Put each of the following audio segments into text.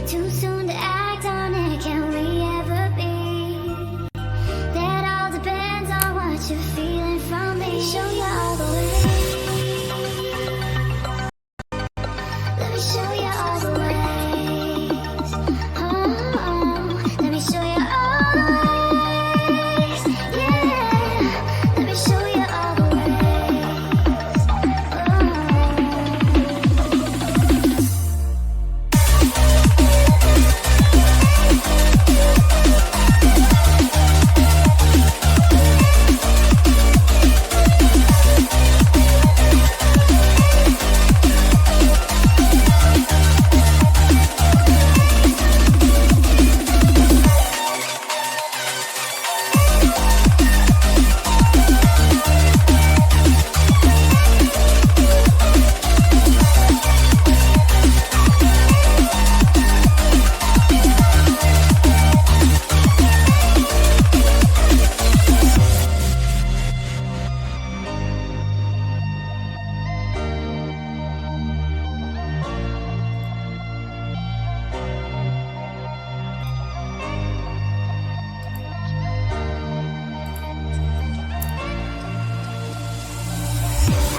Too soon to act on it, can we ever be? That all depends on what you're feeling from me. Show you all the way. Let me show you all the ways. Oh, let me show you all the ways. Yeah, let me show you all the ways.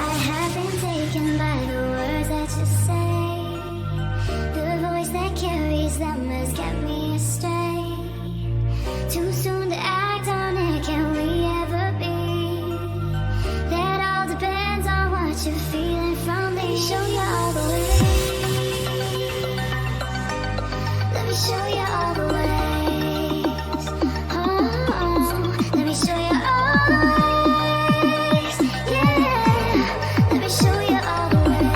I have been taken by the words that you say. The voice that carries them has kept me astray. Too soon to act on it, can we ever be? That all depends on what you're feeling from me. Show you all the way. Let me show you all the ways. Oh, let me show you all the ways. Yeah, let me show you all the ways.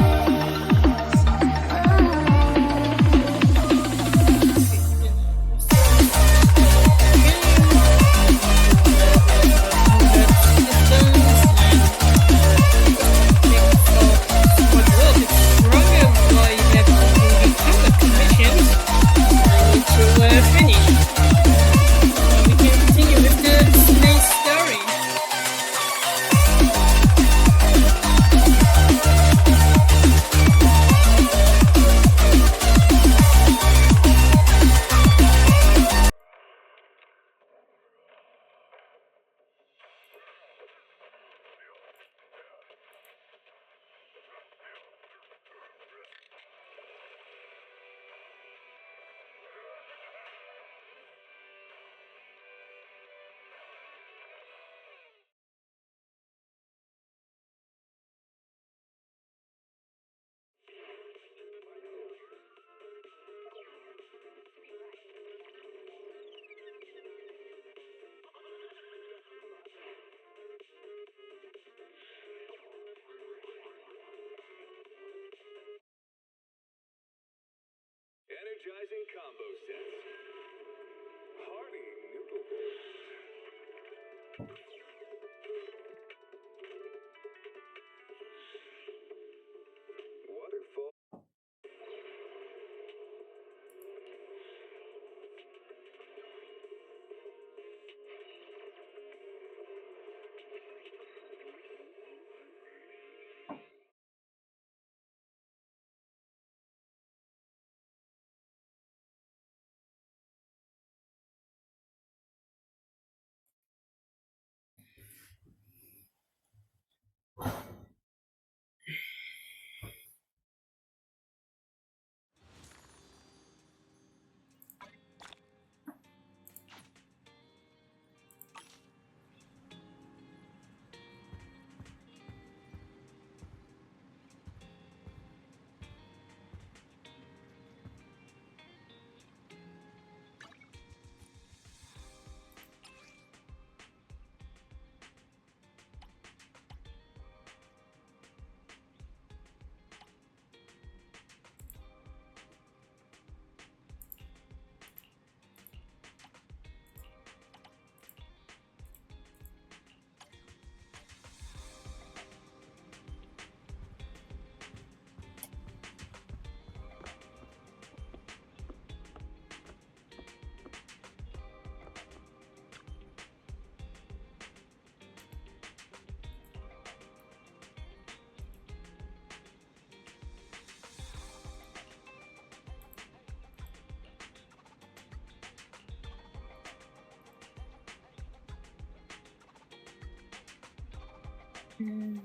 Energizing combo sets. Hearty noodle.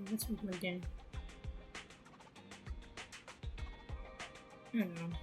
What's with my game? I don't know.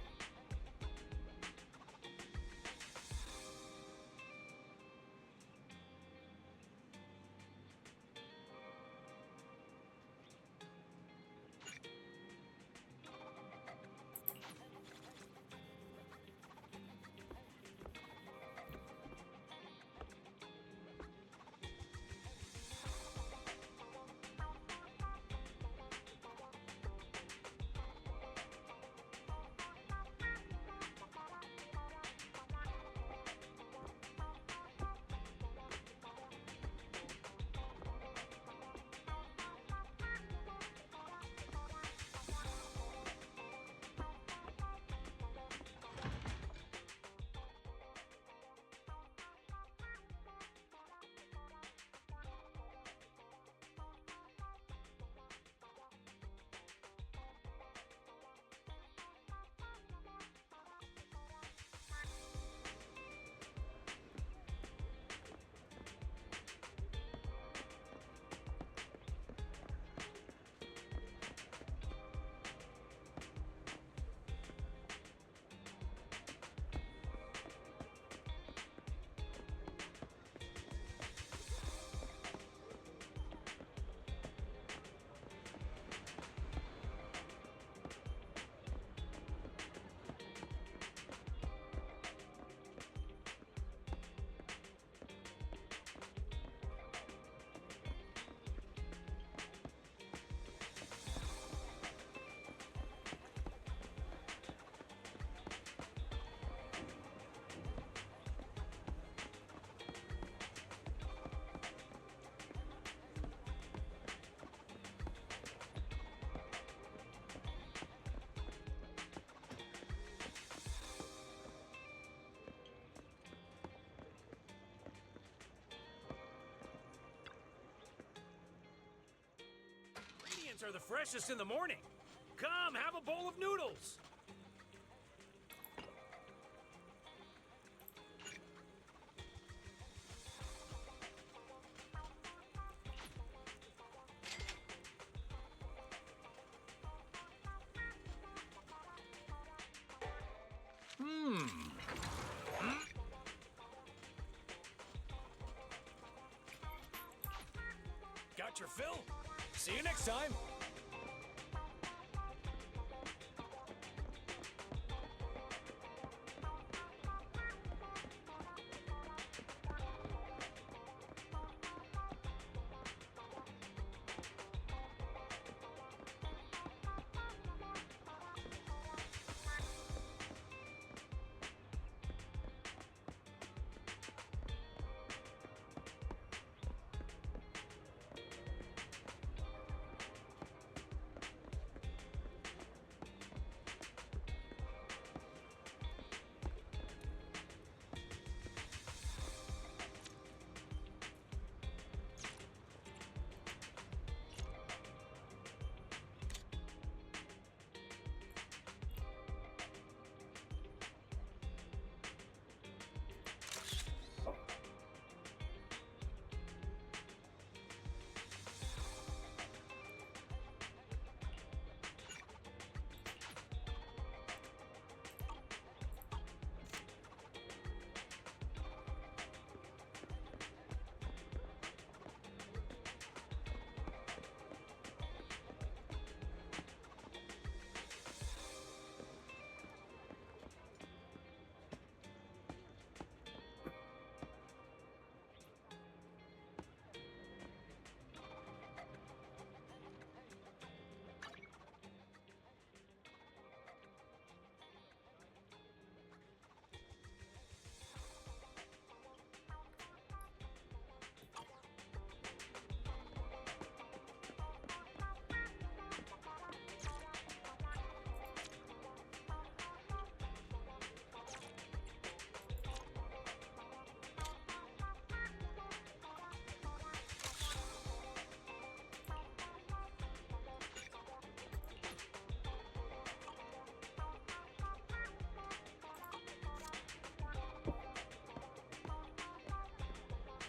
Ingredients are the freshest in the morning. Come, have a bowl of noodles. Got your fill? See you next time.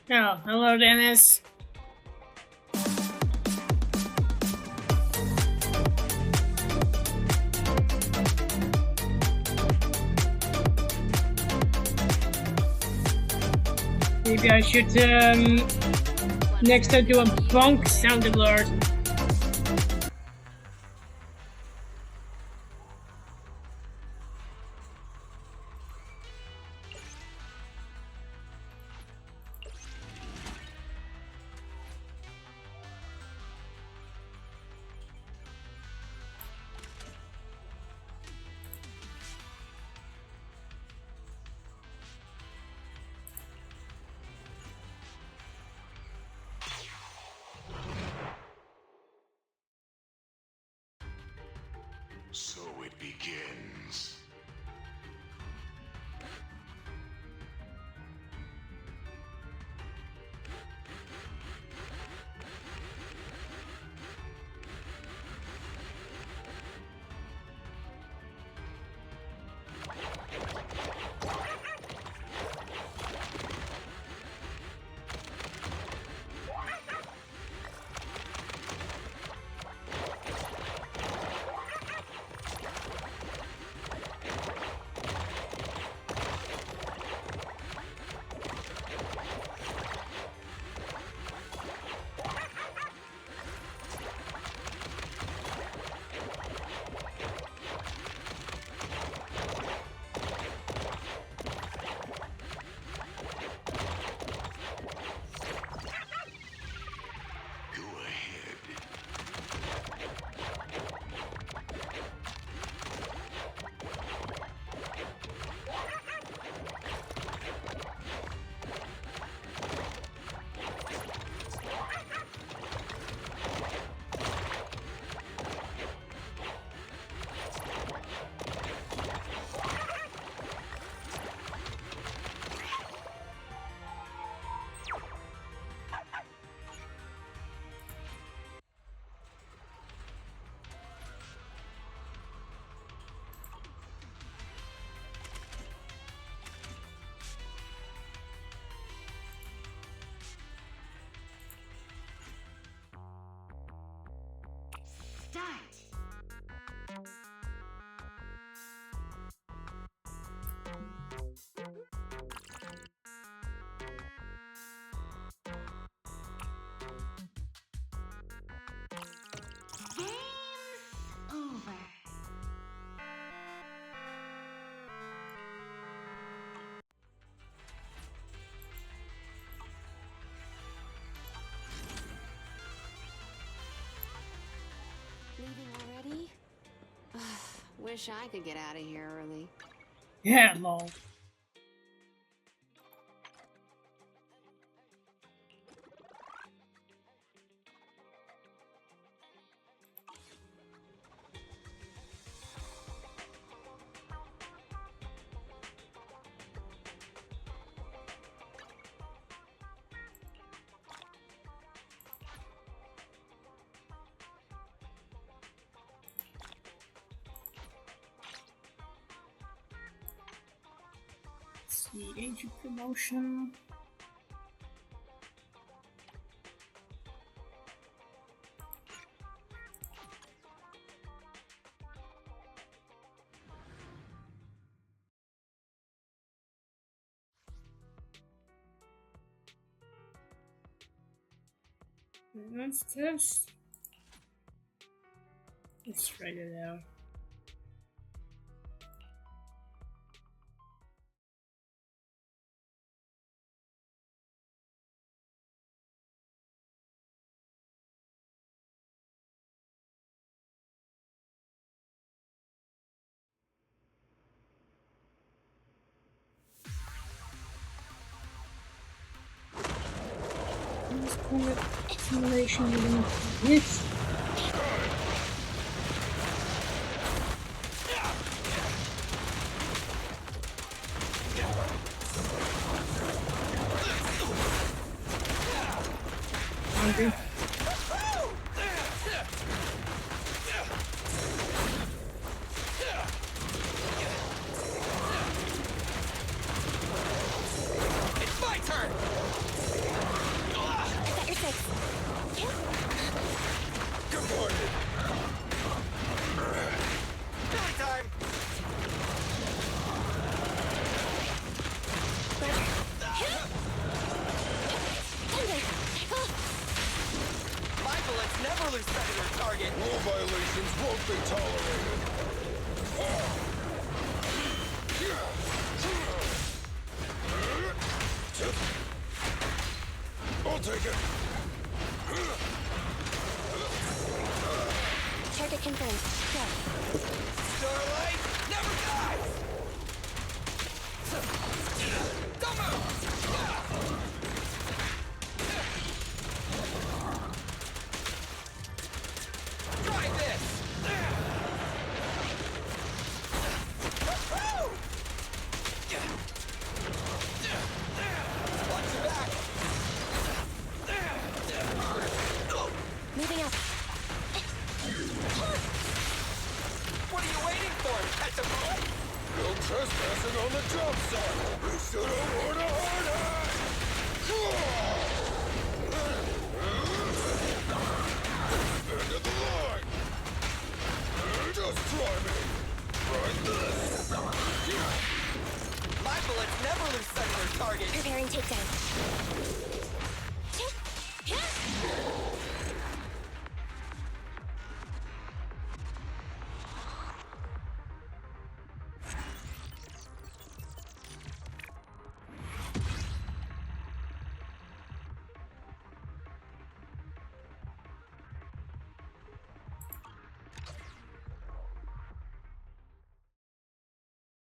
Oh, hello, Dennis. Maybe I should next time do a bonk sound alert. So it begins. Leaving already? Wish I could get out of here early. Yeah, lol. The agent promotion. What's this? Let's write it out. Simulation within this. Hungry. It's my turn! be tolerated. I'll take it. Target confirmed. Go. Starlight never dies! Don't move! Try this! Watch your back! Moving up. What are you waiting for? Catch a ball? No trespassing on the job site. We should have worn a hard hat. End of the line. Just try me. Right this. My bullets never lose sight of their target. Preparing takedown.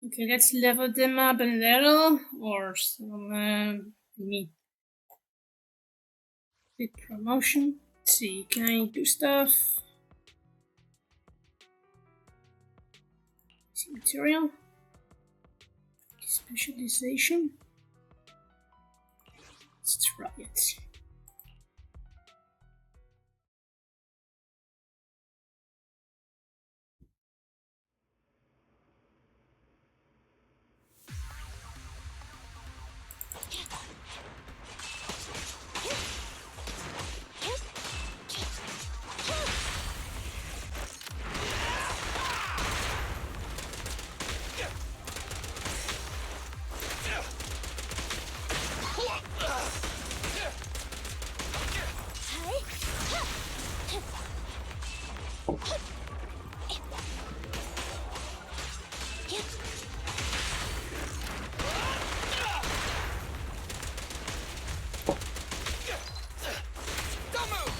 Okay, let's level them up a little, or some, big promotion. Let's see, can I do stuff? See, material. Specialization. Let's try it. Don't move!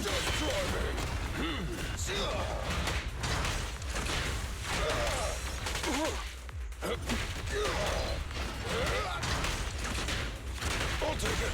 Just try me. I'll take it.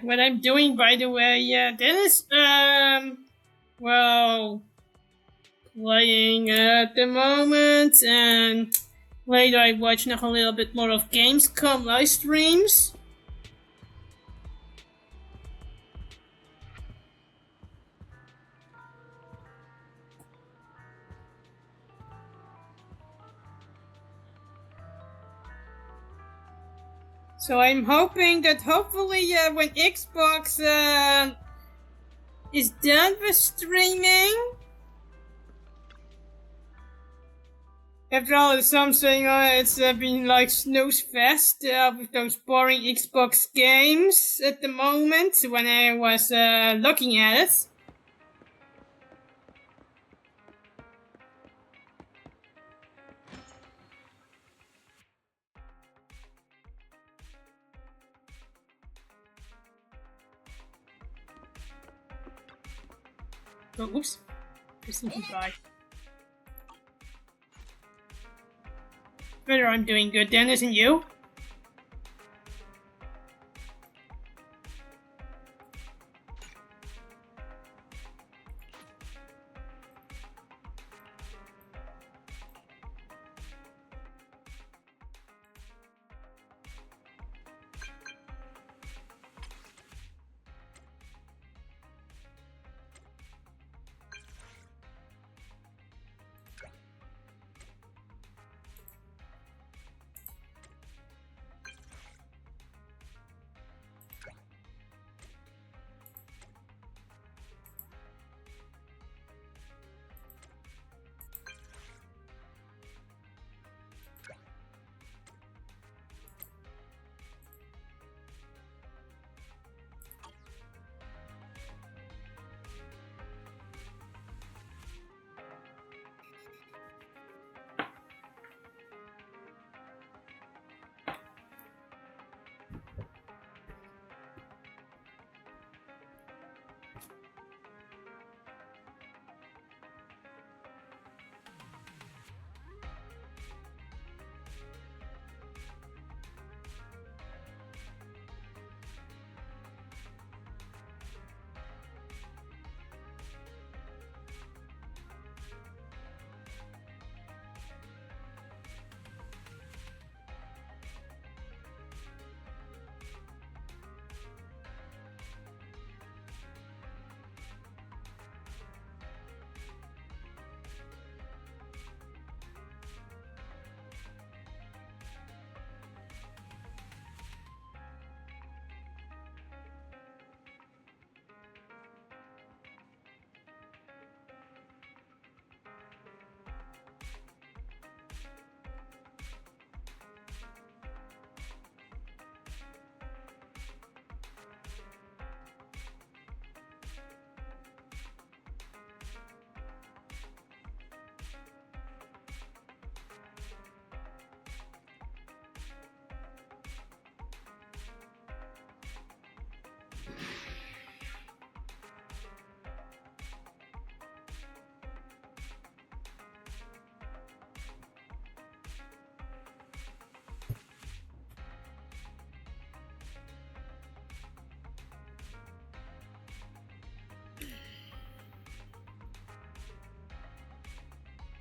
What I'm doing, by the way, this well, playing at the moment, and later I watch nog a little bit more of Gamescom live streams. So I'm hoping that hopefully when Xbox is done with streaming, After all, it's something, it's been like snooze fest with those boring Xbox games at the moment when I was looking at it. Oh, oops. Just thinking by. Better I'm doing good then, isn't you?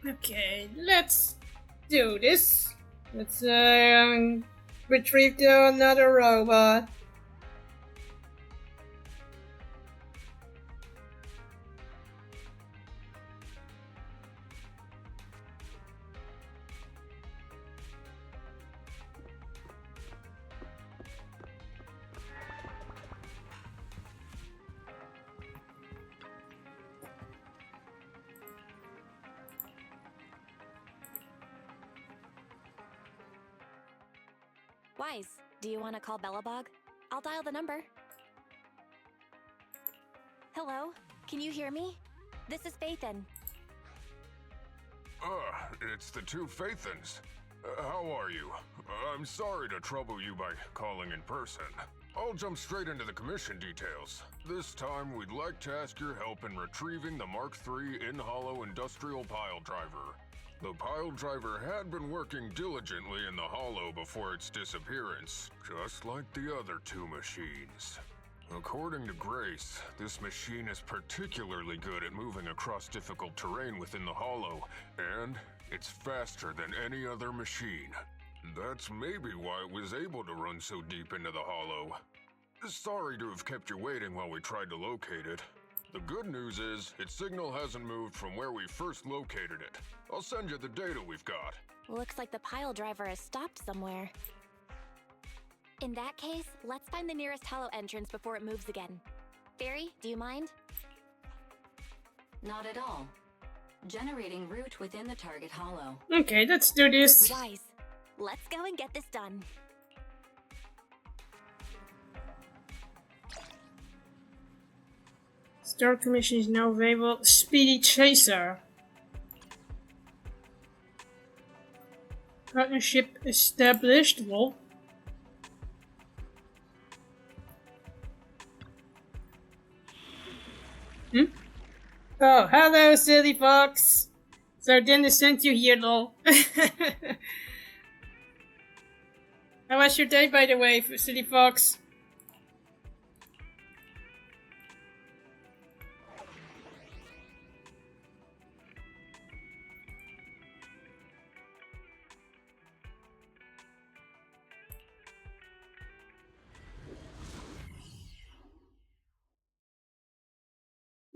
Okay, let's do this. Let's retrieve another robot. Wise, do you want to call Bellabog? I'll dial the number. Hello? Can you hear me? This is Faithin. It's the two Faithins. How are you? I'm sorry to trouble you by calling in person. I'll jump straight into the commission details. This time, we'd like to ask your help in retrieving the Mark III in-hollow industrial pile driver. The pile driver had been working diligently in the hollow before its disappearance, just like the other two machines. According to Grace, this machine is particularly good at moving across difficult terrain within the hollow, and it's faster than any other machine. That's maybe why it was able to run so deep into the hollow. Sorry to have kept you waiting while we tried to locate it. The good news is, its signal hasn't moved from where we first located it. I'll send you the data we've got. Looks like the pile driver has stopped somewhere. In that case, let's find the nearest hollow entrance before it moves again. Fairy, do you mind? Not at all. Generating route within the target hollow. Okay, let's do this. Wise. Let's go and get this done. Start commission is now available. Speedy Chaser. Partnership established. Well. Oh, hello, silly fox. So Dennis sent you here, lol. How was your day, by the way, silly fox?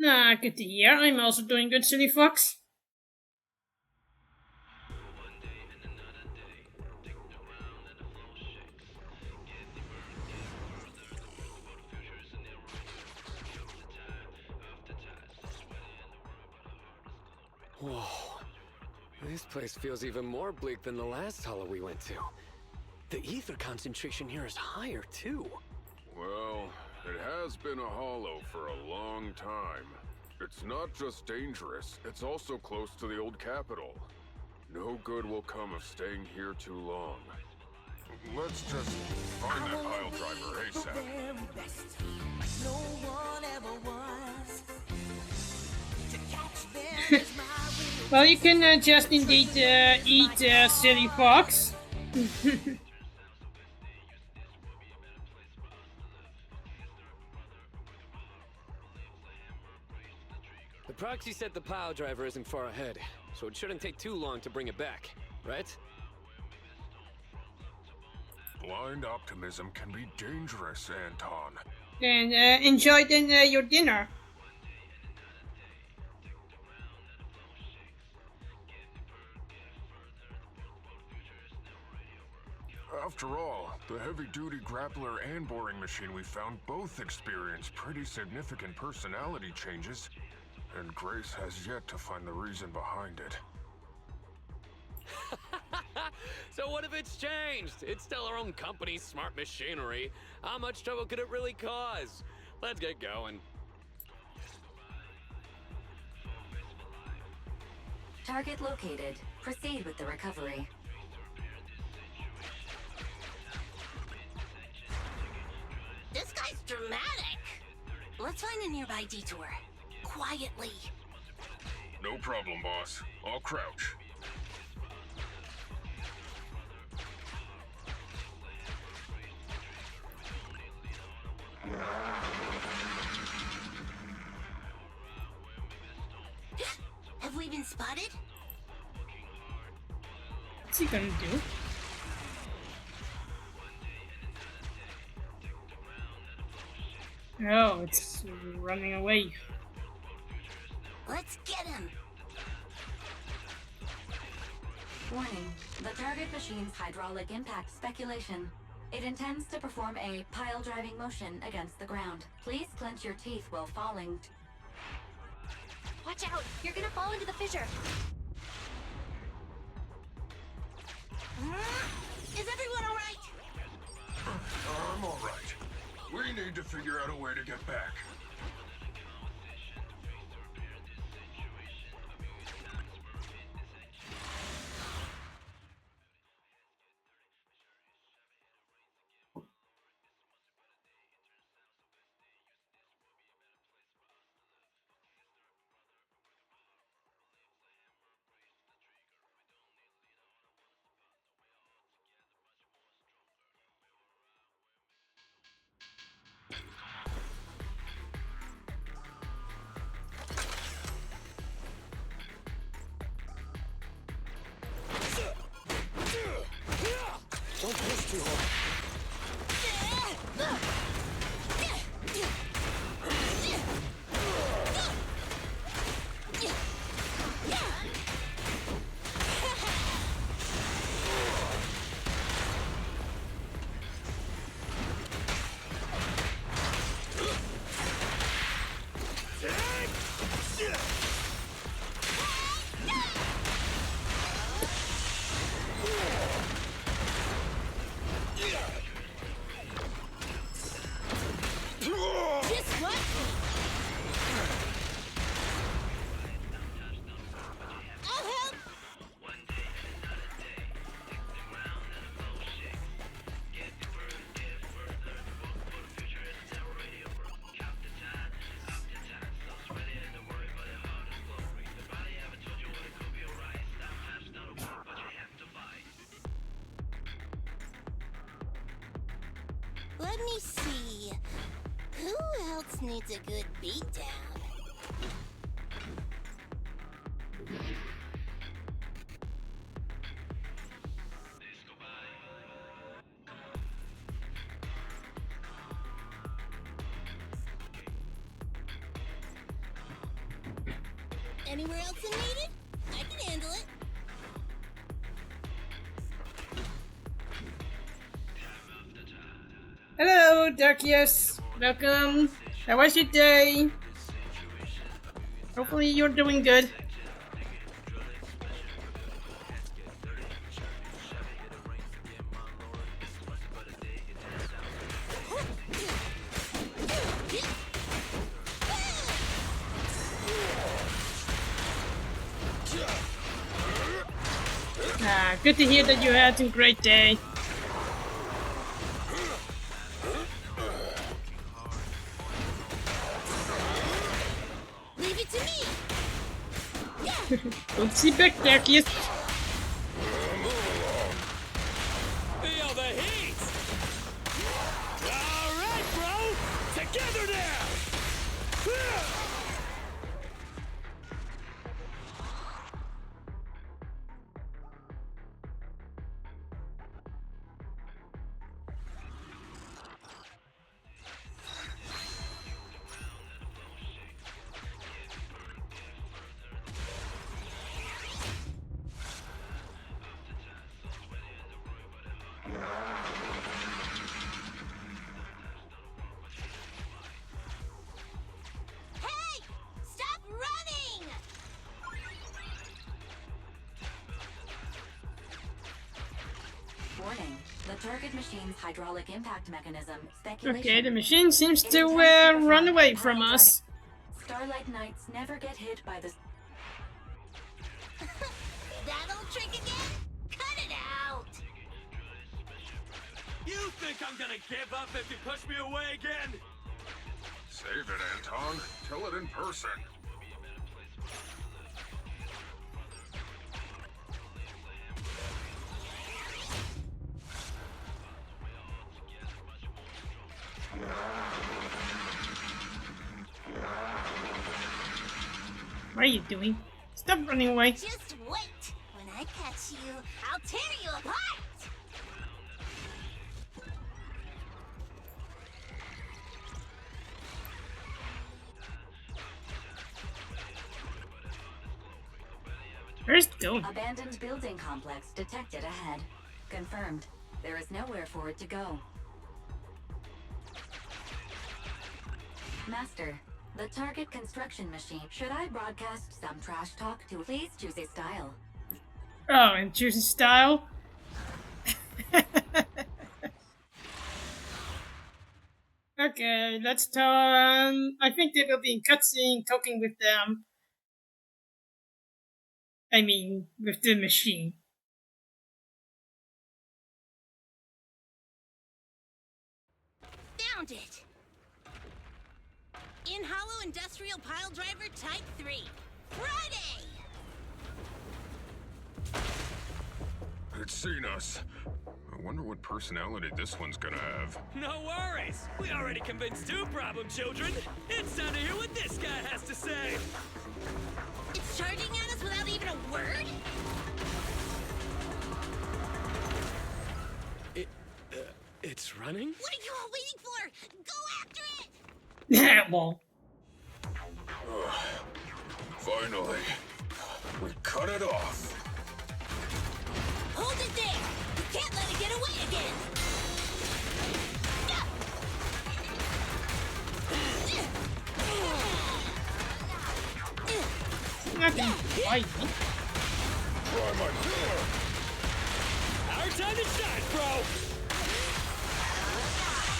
Nah, good to hear. I'm also doing good, silly fox. Whoa. This place feels even more bleak than the last hollow we went to. The ether concentration here is higher, too. Well, it has been a hollow for a long time. It's not just dangerous, it's also close to the old capital. No good will come of staying here too long. Let's just find that pile driver ASAP. No one ever was. To catch them is my real. Well, you can just indeed eat silly fox. The proxy said the pile driver isn't far ahead, so it shouldn't take too long to bring it back, right? Blind optimism can be dangerous, Anton. And enjoy then your dinner. After all, the heavy-duty grappler and boring machine we found both experience pretty significant personality changes, and Grace has yet to find the reason behind it. So what if it's changed? It's still our own company's smart machinery. How much trouble could it really cause? Let's get going. Target located. Proceed with the recovery. This guy's dramatic. Let's find a nearby detour. Quietly. No problem, boss. I'll crouch. Have we been spotted? What's he gonna do? Oh, it's running away. Let's get him. Warning. The target machine's hydraulic impact speculation. It intends to perform a pile driving motion against the ground. Please clench your teeth while falling. Watch out! You're gonna fall into the fissure. Is everyone all right? I'm all right. We need to figure out a way to get back. me see. Who else needs a good beatdown? Anywhere else needed? I can handle it. Hello, Darkius. Welcome. How was your day? Hopefully you're doing good. Good to hear that you had a great day. Leave it to me. Don't see back, Darkius. Feel the heat! Alright, bro! Together now! Hey! Stop running! Warning. The target machine's hydraulic impact mechanism speculation. Okay, the machine seems to run away from us. Starlight Knights never get hit by the... That old trick again? Cut it out! You think I'm gonna give up if you push me away again? Save it, Anton. Tell it in person. What are you doing? Stop running away. Just wait! When I catch you, I'll tear you apart! Where's it going? Abandoned building complex detected ahead. Confirmed. There is nowhere for it to go. Master, the target construction machine. Should I broadcast some trash talk to please choose a style? Oh, and choosing style? Okay, let's turn. I think they will be in cutscene talking with them. I mean, with the machine. Found it! In Hollow Industrial Pile Driver Type 3. Friday! It's seen us. I wonder what personality this one's gonna have. No worries! We already convinced two problem children! It's time to hear what this guy has to say! It's charging at us without even a word? It's running? What are you all waiting for? Go after it! Yeah, well. Finally. We cut it off. Hold it there! You can't let it get away again! Nothing. Why? Try my killer. Our time to shine, bro!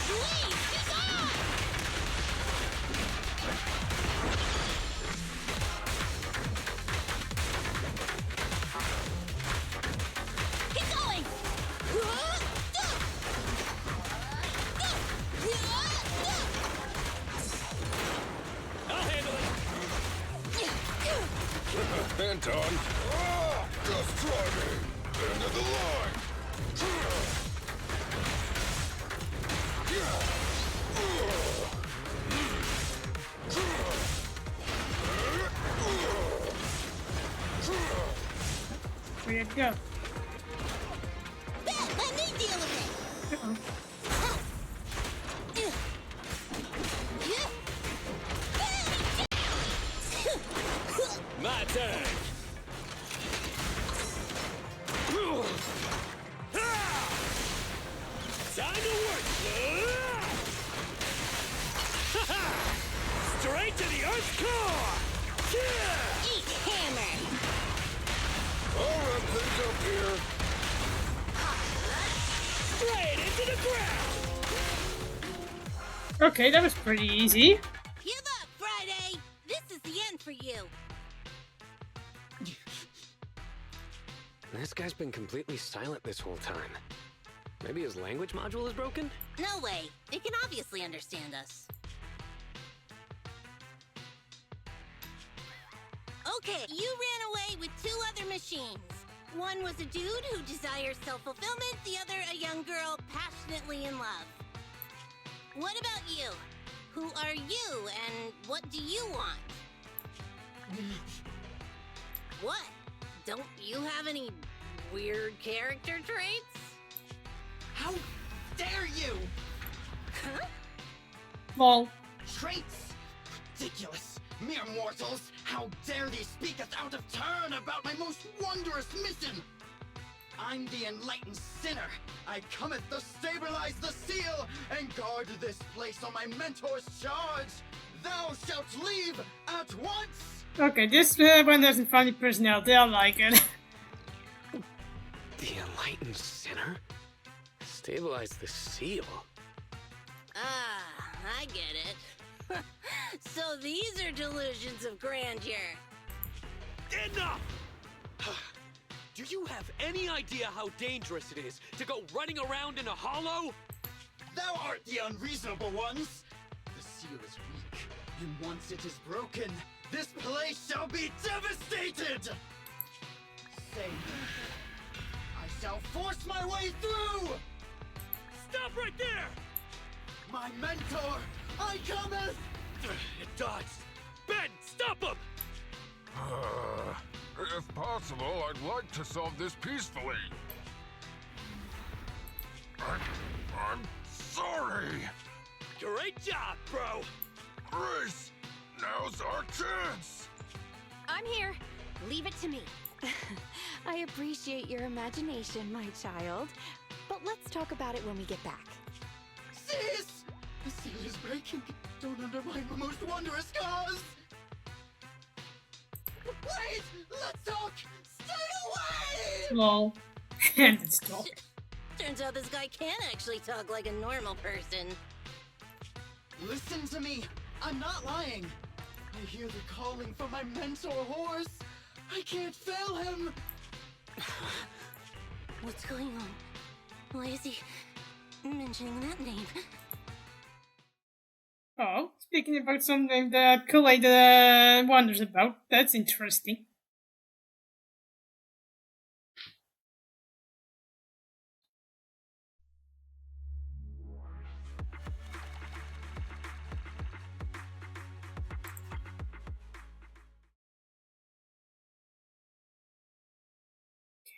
Please, get on! Keep going! I'll handle it! Anton. Just try me. End of the line. Where'd it go? Bet, let me deal with it. Uh-oh. My turn. Time to work. Straight to the Earth's core. Eat hammer. I'll wrap things up here. Straight into the ground. Okay, that was pretty easy. Give up, Friday. This is the end for you. This guy's been completely silent this whole time. Maybe his language module is broken? No way. It can obviously understand us. Okay, you ran away with 2 other machines. One was a dude who desires self-fulfillment, the other a young girl passionately in love. What about you? Who are you, and what do you want? What? Don't you have any weird character traits? How dare you? Huh? Lol. Traits? Ridiculous. Mere mortals, how dare thee speaketh out of turn about my most wondrous mission? I'm the enlightened sinner. I cometh to stabilize the seal and guard this place on my mentor's charge. Thou shalt leave at once. Okay, this one doesn't funny personality. I like it. The enlightened sinner? Stabilize the seal? Ah, I get it. So these are delusions of grandeur. Enough! Do you have any idea how dangerous it is to go running around in a hollow? Thou art the unreasonable ones. The seal is weak, and once it is broken, this place shall be devastated. Say no. I shall force my way through. Stop right there! My mentor, I cometh. It dodged. Ben, stop him! If possible, I'd like to solve this peacefully. I'm sorry. Great job, bro! Grace, now's our chance. I'm here. Leave it to me. I appreciate your imagination, my child. But let's talk about it when we get back. Cease! The seal is breaking. Don't undermine my most wondrous cause. Wait! Let's talk! Stay away! Lol. And it's stop. Turns out this guy can actually talk like a normal person. Listen to me. I'm not lying. I hear the calling from my mentor horse. I can't fail him. What's going on? Why is he mentioning that name? Oh, speaking about something that Kool-Aid wonders about. That's interesting.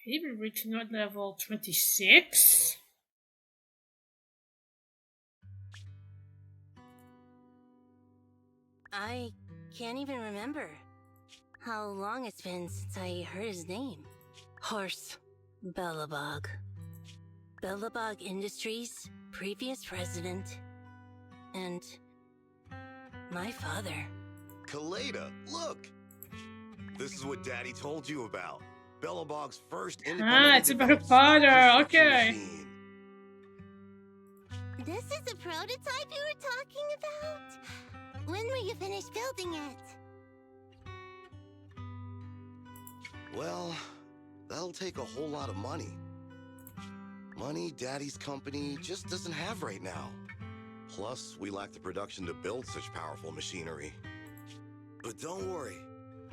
Okay, we're reaching out level 26. I can't even remember how long it's been since I heard his name. Horse Bellabog. Bellabog Industries, previous president, and my father. Kaleda, look! This is what Daddy told you about. Bellabog's first Ah, independently it's about developed father, construction okay. machine. This is the prototype you were talking about? When will you finish building it? Well, that'll take a whole lot of money. Money Daddy's company just doesn't have right now. Plus, we lack the production to build such powerful machinery. But don't worry.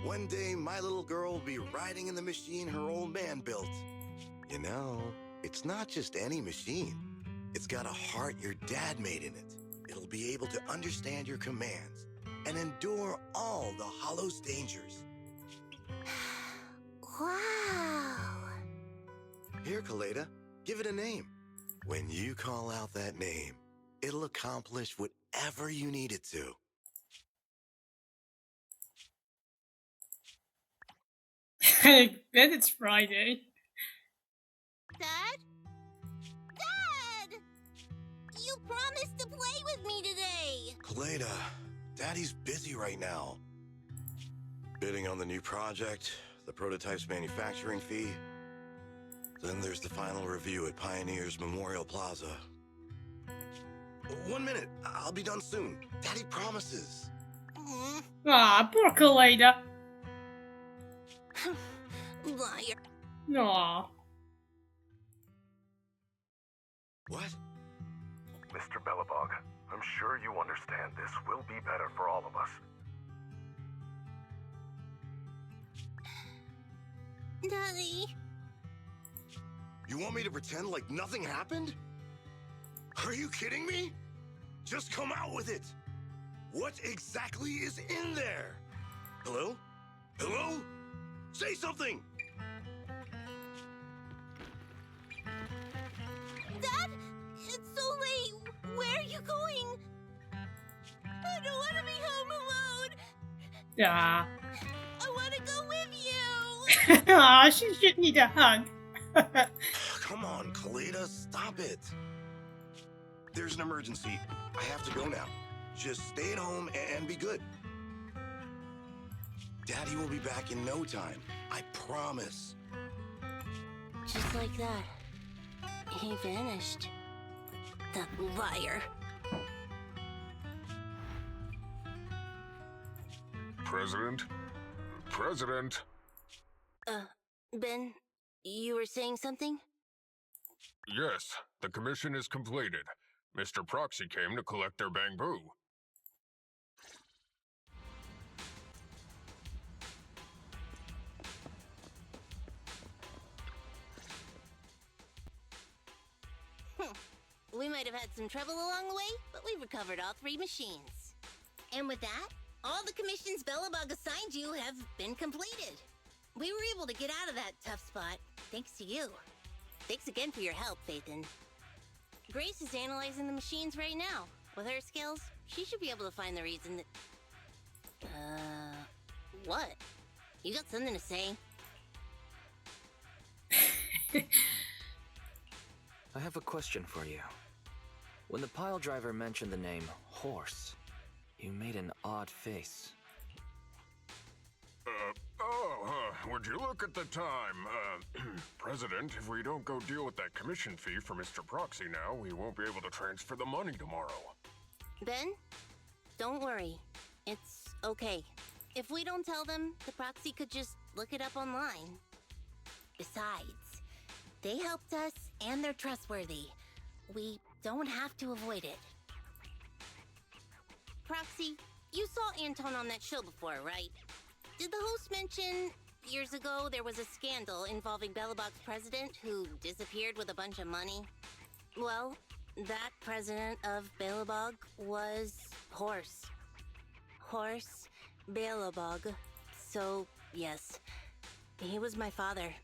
One day, my little girl will be riding in the machine her old man built. You know, it's not just any machine. It's got a heart your dad made in it. It'll be able to understand your commands and endure all the Hollow's dangers. Wow. Here, Kaleda, give it a name. When you call out that name, it'll accomplish whatever you need it to. I bet it's Friday. Dad? Dad! You promised to play with me today! Kaleda, Daddy's busy right now. Bidding on the new project, the prototype's manufacturing fee. Then there's the final review at Pioneer's Memorial Plaza. 1 minute, I'll be done soon. Daddy promises. Ah, poor Kaleda. Liar. Aw. What? Mr. Bellabog, I'm sure you understand this will be better for all of us. Daddy. You want me to pretend like nothing happened? Are you kidding me? Just come out with it. What exactly is in there? Hello? Hello? Say something! Dad? It's so late. Where are you going? I don't want to be home alone. Yeah. I want to go with you. Aw, she should need a hug. Come on, Kaleda, stop it. There's an emergency. I have to go now. Just stay at home and be good. Daddy will be back in no time. I promise. Just like that. He vanished. That liar. President? President? Ben, you were saying something? Yes, the commission is completed. Mr. Proxy came to collect their bamboo. We might have had some trouble along the way, but we've recovered all 3 machines. And with that, all the commissions Bellabog assigned you have been completed. We were able to get out of that tough spot, thanks to you. Thanks again for your help, Phaethon. Grace is analyzing the machines right now. With her skills, she should be able to find the reason that... what? You got something to say? I have a question for you. When the pile driver mentioned the name Horse, you made an odd face. Would you look at the time? President, if we don't go deal with that commission fee for Mr. Proxy now, we won't be able to transfer the money tomorrow. Ben, don't worry. It's okay. If we don't tell them, the Proxy could just look it up online. Besides, they helped us and they're trustworthy. We don't have to avoid it. Proxy, you saw Anton on that show before, right? Did the host mention years ago there was a scandal involving Bellabog's president who disappeared with a bunch of money? Well, that president of Bellabog was Horse. Horse Bellabog. So, yes, he was my father.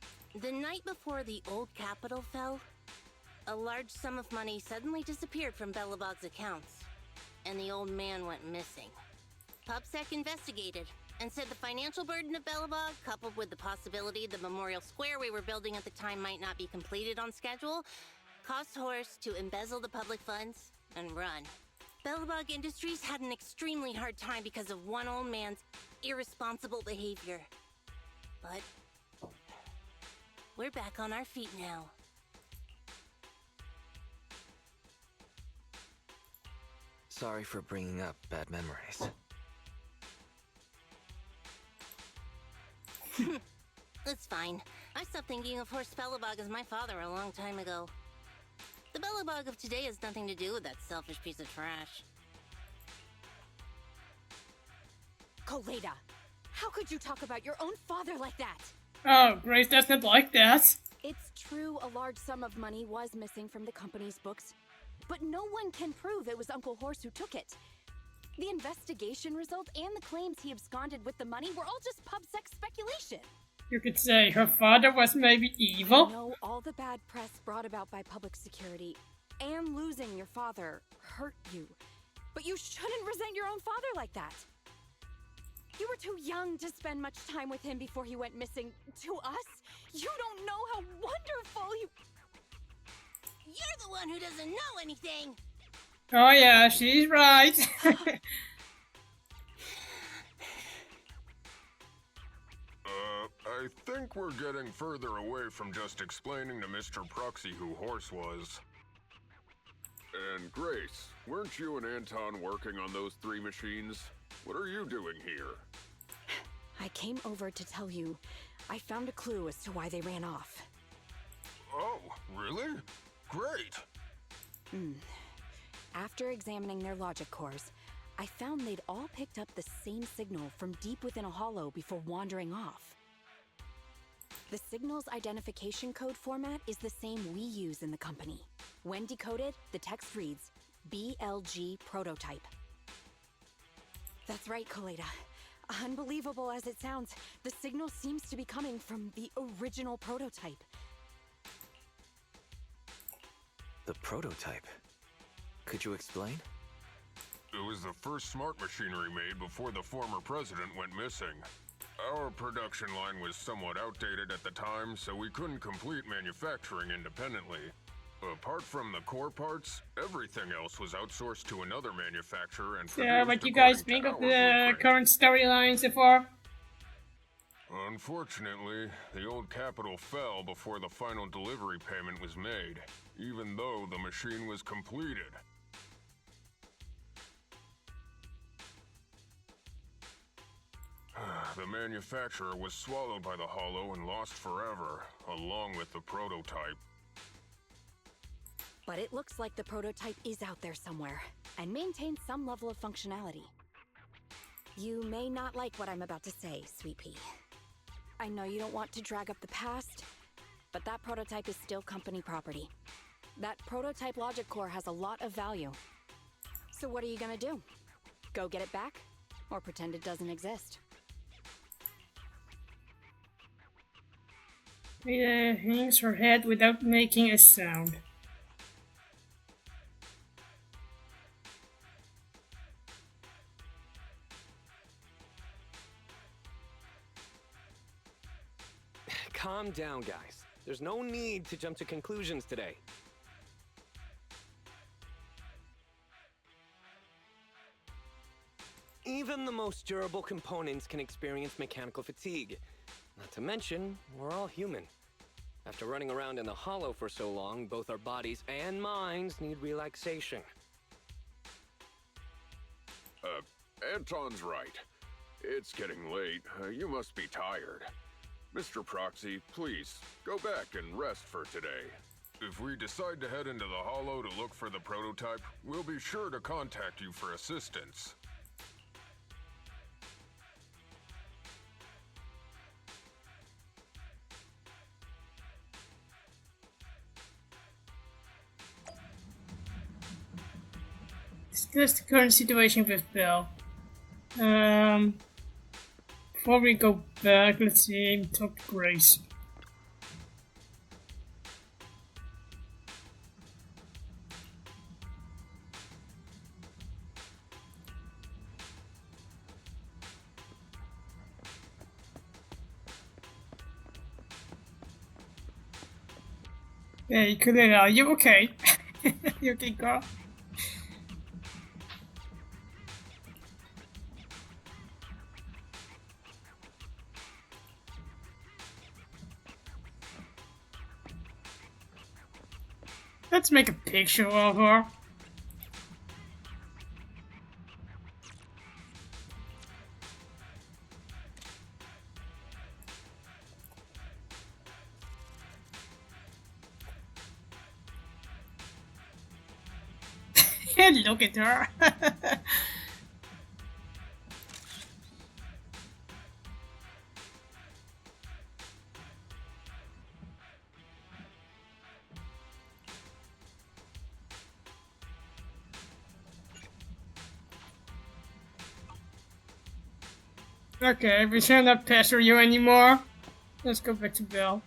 The night before the old capital fell, a large sum of money suddenly disappeared from Bellabog's accounts, and the old man went missing. PubSec investigated and said the financial burden of Bellabog, coupled with the possibility the memorial square we were building at the time might not be completed on schedule, caused Horse to embezzle the public funds and run. Bellabog Industries had an extremely hard time because of one old man's irresponsible behavior. But we're back on our feet now. Sorry for bringing up bad memories. That's fine. I stopped thinking of Horst Bellabog as my father a long time ago. The Bellabog of today has nothing to do with that selfish piece of trash. Kaleda, how could you talk about your own father like that? Oh, Grace does not like that. It's true a large sum of money was missing from the company's books, but no one can prove it was Uncle Horse who took it. The investigation results and the claims he absconded with the money were all just pub-sec speculation. You could say her father was maybe evil. I know all the bad press brought about by public security and losing your father hurt you, but you shouldn't resent your own father like that. You were too young to spend much time with him before he went missing. To us, you don't know how wonderful he... You're the one who doesn't know anything. Oh yeah, she's right. I think we're getting further away from just explaining to Mr. Proxy who Horse was. And Grace, weren't you and Anton working on those 3 machines? What are you doing here? I came over to tell you I found a clue as to why they ran off. Oh, really? Great! After examining their logic cores, I found they'd all picked up the same signal from deep within a hollow before wandering off. The signal's identification code format is the same we use in the company. When decoded, the text reads, BLG prototype. That's right, Koleda. Unbelievable as it sounds, the signal seems to be coming from the original prototype. The prototype? Could you explain? It was the first smart machinery made before the former president went missing. Our production line was somewhat outdated at the time, so we couldn't complete manufacturing independently. Apart from the core parts, everything else was outsourced to another manufacturer and Yeah, what do you guys think of the current storyline so far? Unfortunately, the old capital fell before the final delivery payment was made, even though the machine was completed. The manufacturer was swallowed by the Hollow and lost forever, along with the prototype. But it looks like the prototype is out there somewhere, and maintains some level of functionality. You may not like what I'm about to say, Sweet Pea. I know you don't want to drag up the past, but that prototype is still company property. That prototype logic core has a lot of value. So what are you gonna do? Go get it back? Or pretend it doesn't exist? Rita hangs her head without making a sound. Calm down, guys. There's no need to jump to conclusions today. Even the most durable components can experience mechanical fatigue. Not to mention, we're all human. After running around in the Hollow for so long, both our bodies and minds need relaxation. Anton's right. It's getting late. You must be tired. Mr. Proxy, please, go back and rest for today. If we decide to head into the Hollow to look for the prototype, we'll be sure to contact you for assistance. Discuss the current situation with Bill. Before we go back, let's see, talk to Grace. Hey, Kulina, are you okay? You okay, girl? Let's make a picture of her. Look at her. Okay, we shall not pester you anymore. Let's go back to Bill.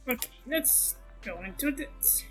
Okay, let's go into this.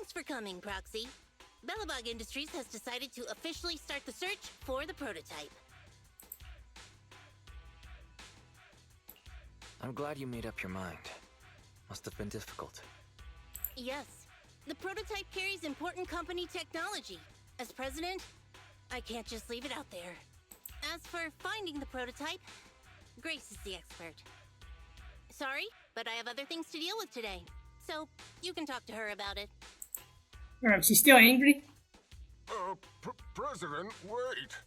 Thanks for coming, Proxy. Bellabog Industries has decided to officially start the search for the prototype. I'm glad you made up your mind. Must have been difficult. Yes. The prototype carries important company technology. As president, I can't just leave it out there. As for finding the prototype, Grace is the expert. Sorry, but I have other things to deal with today. So, you can talk to her about it. Oh, she's still angry? President, wait!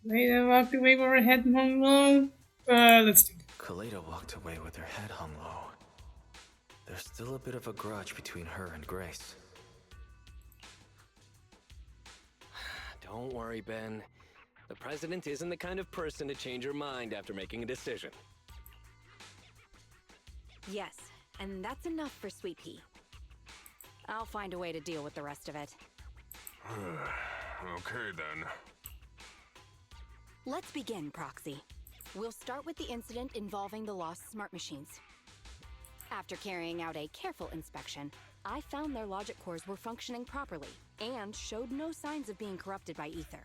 Kaleda walked away with her head hung low. Let's do that. Kaleda walked away with her head hung low. There's still a bit of a grudge between her and Grace. Don't worry, Ben. The president isn't the kind of person to change her mind after making a decision. Yes, and that's enough for Sweet Pea. I'll find a way to deal with the rest of it. Okay then. Let's begin, Proxy. We'll start with the incident involving the lost smart machines. After carrying out a careful inspection, I found their logic cores were functioning properly and showed no signs of being corrupted by ether.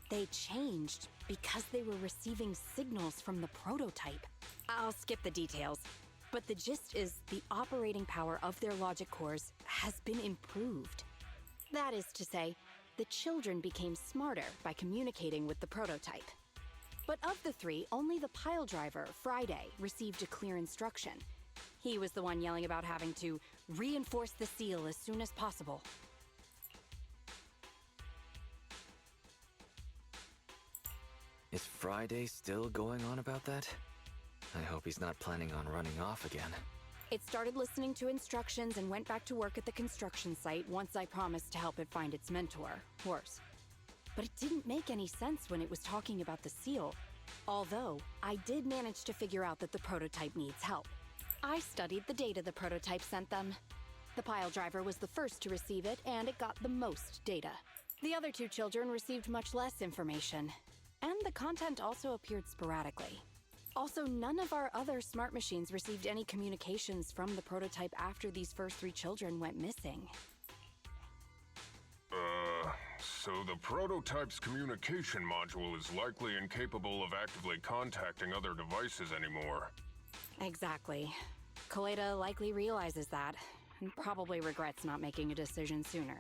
They changed because they were receiving signals from the prototype. I'll skip the details, but the gist is the operating power of their logic cores has been improved. That is to say, the children became smarter by communicating with the prototype. But of the three, only the pile driver, Friday, received a clear instruction. He was the one yelling about having to reinforce the seal as soon as possible. Is Friday still going on about that? I hope he's not planning on running off again. It started listening to instructions and went back to work at the construction site once I promised to help it find its mentor, Horse. But it didn't make any sense when it was talking about the seal. Although, I did manage to figure out that the prototype needs help. I studied the data the prototype sent them. The pile driver was the first to receive it, and it got the most data. The other two children received much less information, and the content also appeared sporadically. Also, none of our other smart machines received any communications from the prototype after these first three children went missing. So the prototype's communication module is likely incapable of actively contacting other devices anymore. Exactly. Kaleda likely realizes that, and probably regrets not making a decision sooner.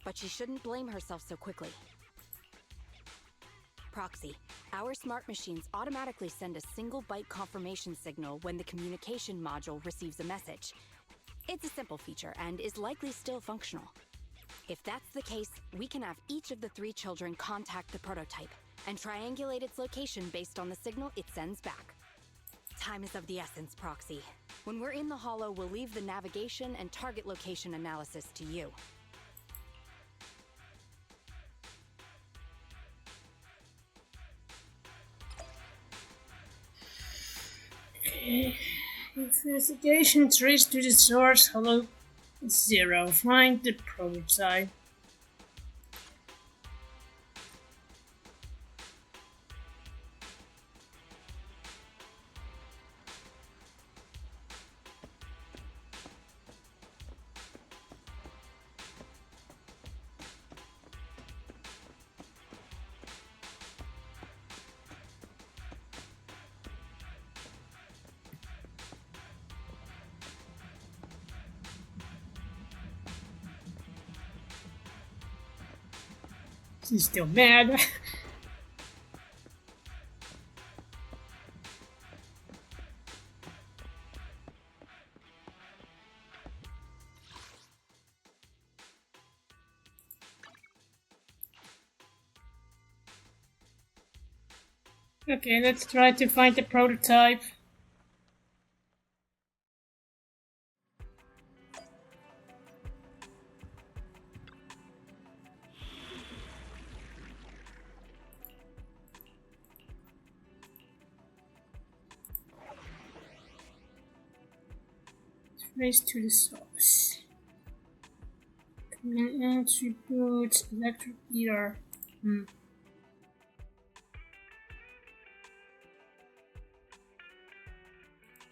But she shouldn't blame herself so quickly. Proxy, our smart machines automatically send a single byte confirmation signal when the communication module receives a message. It's a simple feature and is likely still functional. If that's the case, we can have each of the three children contact the prototype and triangulate its location based on the signal it sends back. Time is of the essence, Proxy. When we're in the Hollow, we'll leave the navigation and target location analysis to you. Okay. Investigation trace to the source. Hello. 0. Find the prototype. She's still mad. Okay, let's try to find the prototype. Trace to the source. Command attributes, electric heater.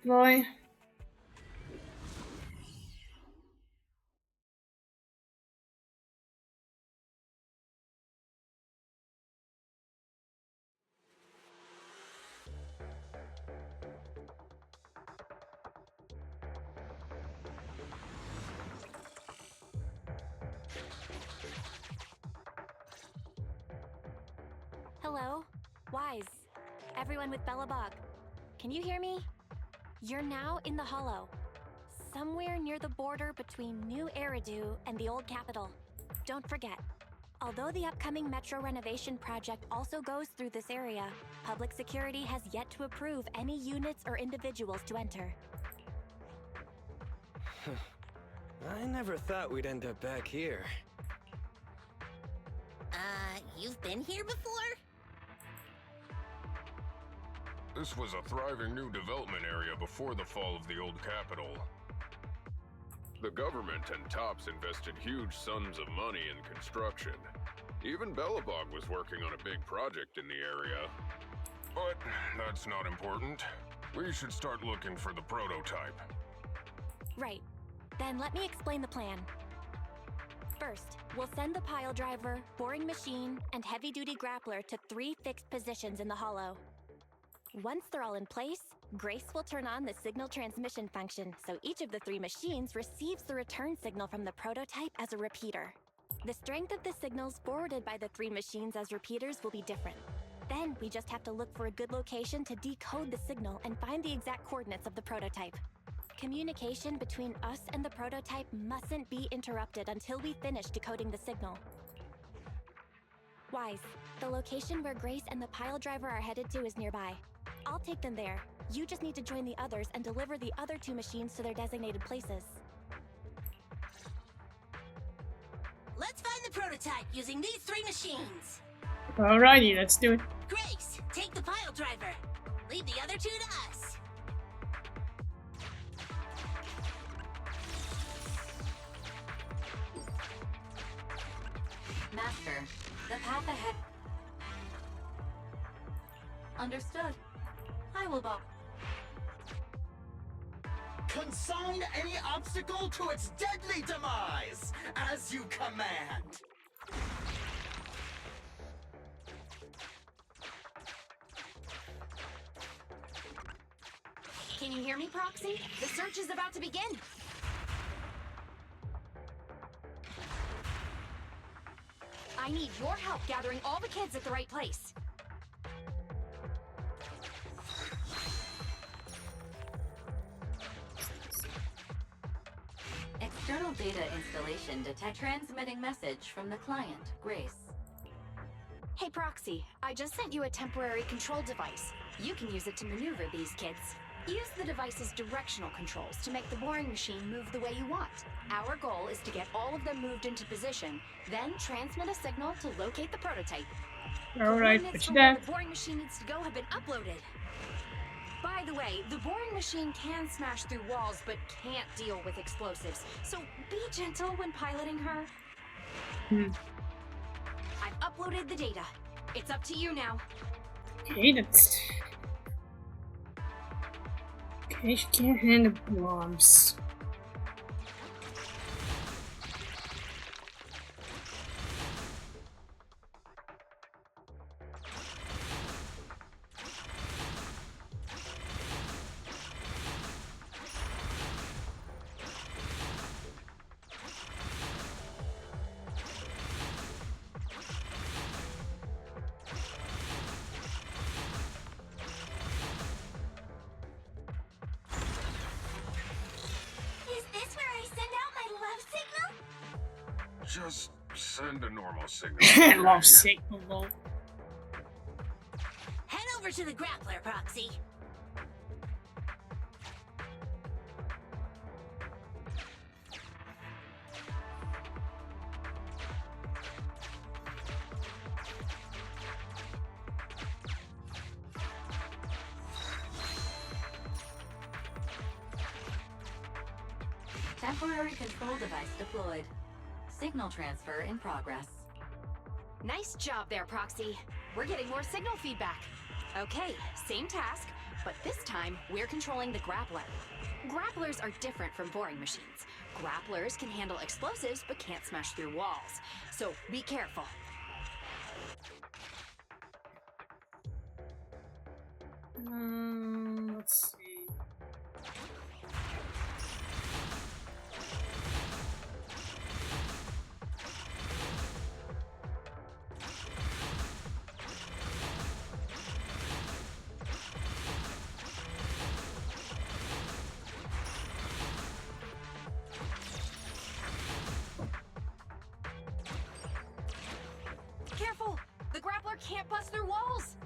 Deploy. Hello. Wise, everyone with Bellabog, can you hear me? You're now in the Hollow, somewhere near the border between New Eridu and the Old Capital. Don't forget, although the upcoming metro renovation project also goes through this area, public security has yet to approve any units or individuals to enter. I never thought we'd end up back here. You've been here before? This was a thriving new development area before the fall of the old capital. The government and TOPS invested huge sums of money in construction. Even Bellabog was working on a big project in the area. But that's not important. We should start looking for the prototype. Right. Then let me explain the plan. First, we'll send the pile driver, boring machine, and heavy-duty grappler to 3 fixed positions in the Hollow. Once they're all in place, Grace will turn on the signal transmission function, so each of the 3 machines receives the return signal from the prototype as a repeater. The strength of the signals forwarded by the 3 machines as repeaters will be different. Then we just have to look for a good location to decode the signal and find the exact coordinates of the prototype. Communication between us and the prototype mustn't be interrupted until we finish decoding the signal. Wise, the location where Grace and the pile driver are headed to is nearby. I'll take them there. You just need to join the others and deliver the other 2 machines to their designated places. Let's find the prototype using these 3 machines. Alrighty, let's do it. Grace, take the pile driver. Leave the other 2 to us. Master, the path ahead. Understood. I will bow. Consign any obstacle to its deadly demise, as you command. Can you hear me, Proxy? The search is about to begin. I need your help gathering all the kids at the right place. External data installation detect transmitting message from the client, Grace. Hey, Proxy, I just sent you a temporary control device. You can use it to maneuver these kids. Use the device's directional controls to make the boring machine move the way you want. Our goal is to get all of them moved into position, then transmit a signal to locate the prototype. Alright, Coordinates but for you where there. the boring machine needs to go have been uploaded. By the way, the boring machine can smash through walls, but can't deal with explosives. So be gentle when piloting her. I've uploaded the data. It's up to you now. Okay, that's... Okay, she can't handle bombs. Is this where I send out my love signal? Just send a normal signal. Love signal. Head over to the grappler, Proxy. Temporary control device deployed. Signal transfer in progress. Nice job there, Proxy. We're getting more signal feedback. Okay, same task, but this time we're controlling the grappler. Grapplers are different from boring machines. Grapplers can handle explosives but can't smash through walls. So be careful. Let's see. Prowler can't bust through walls.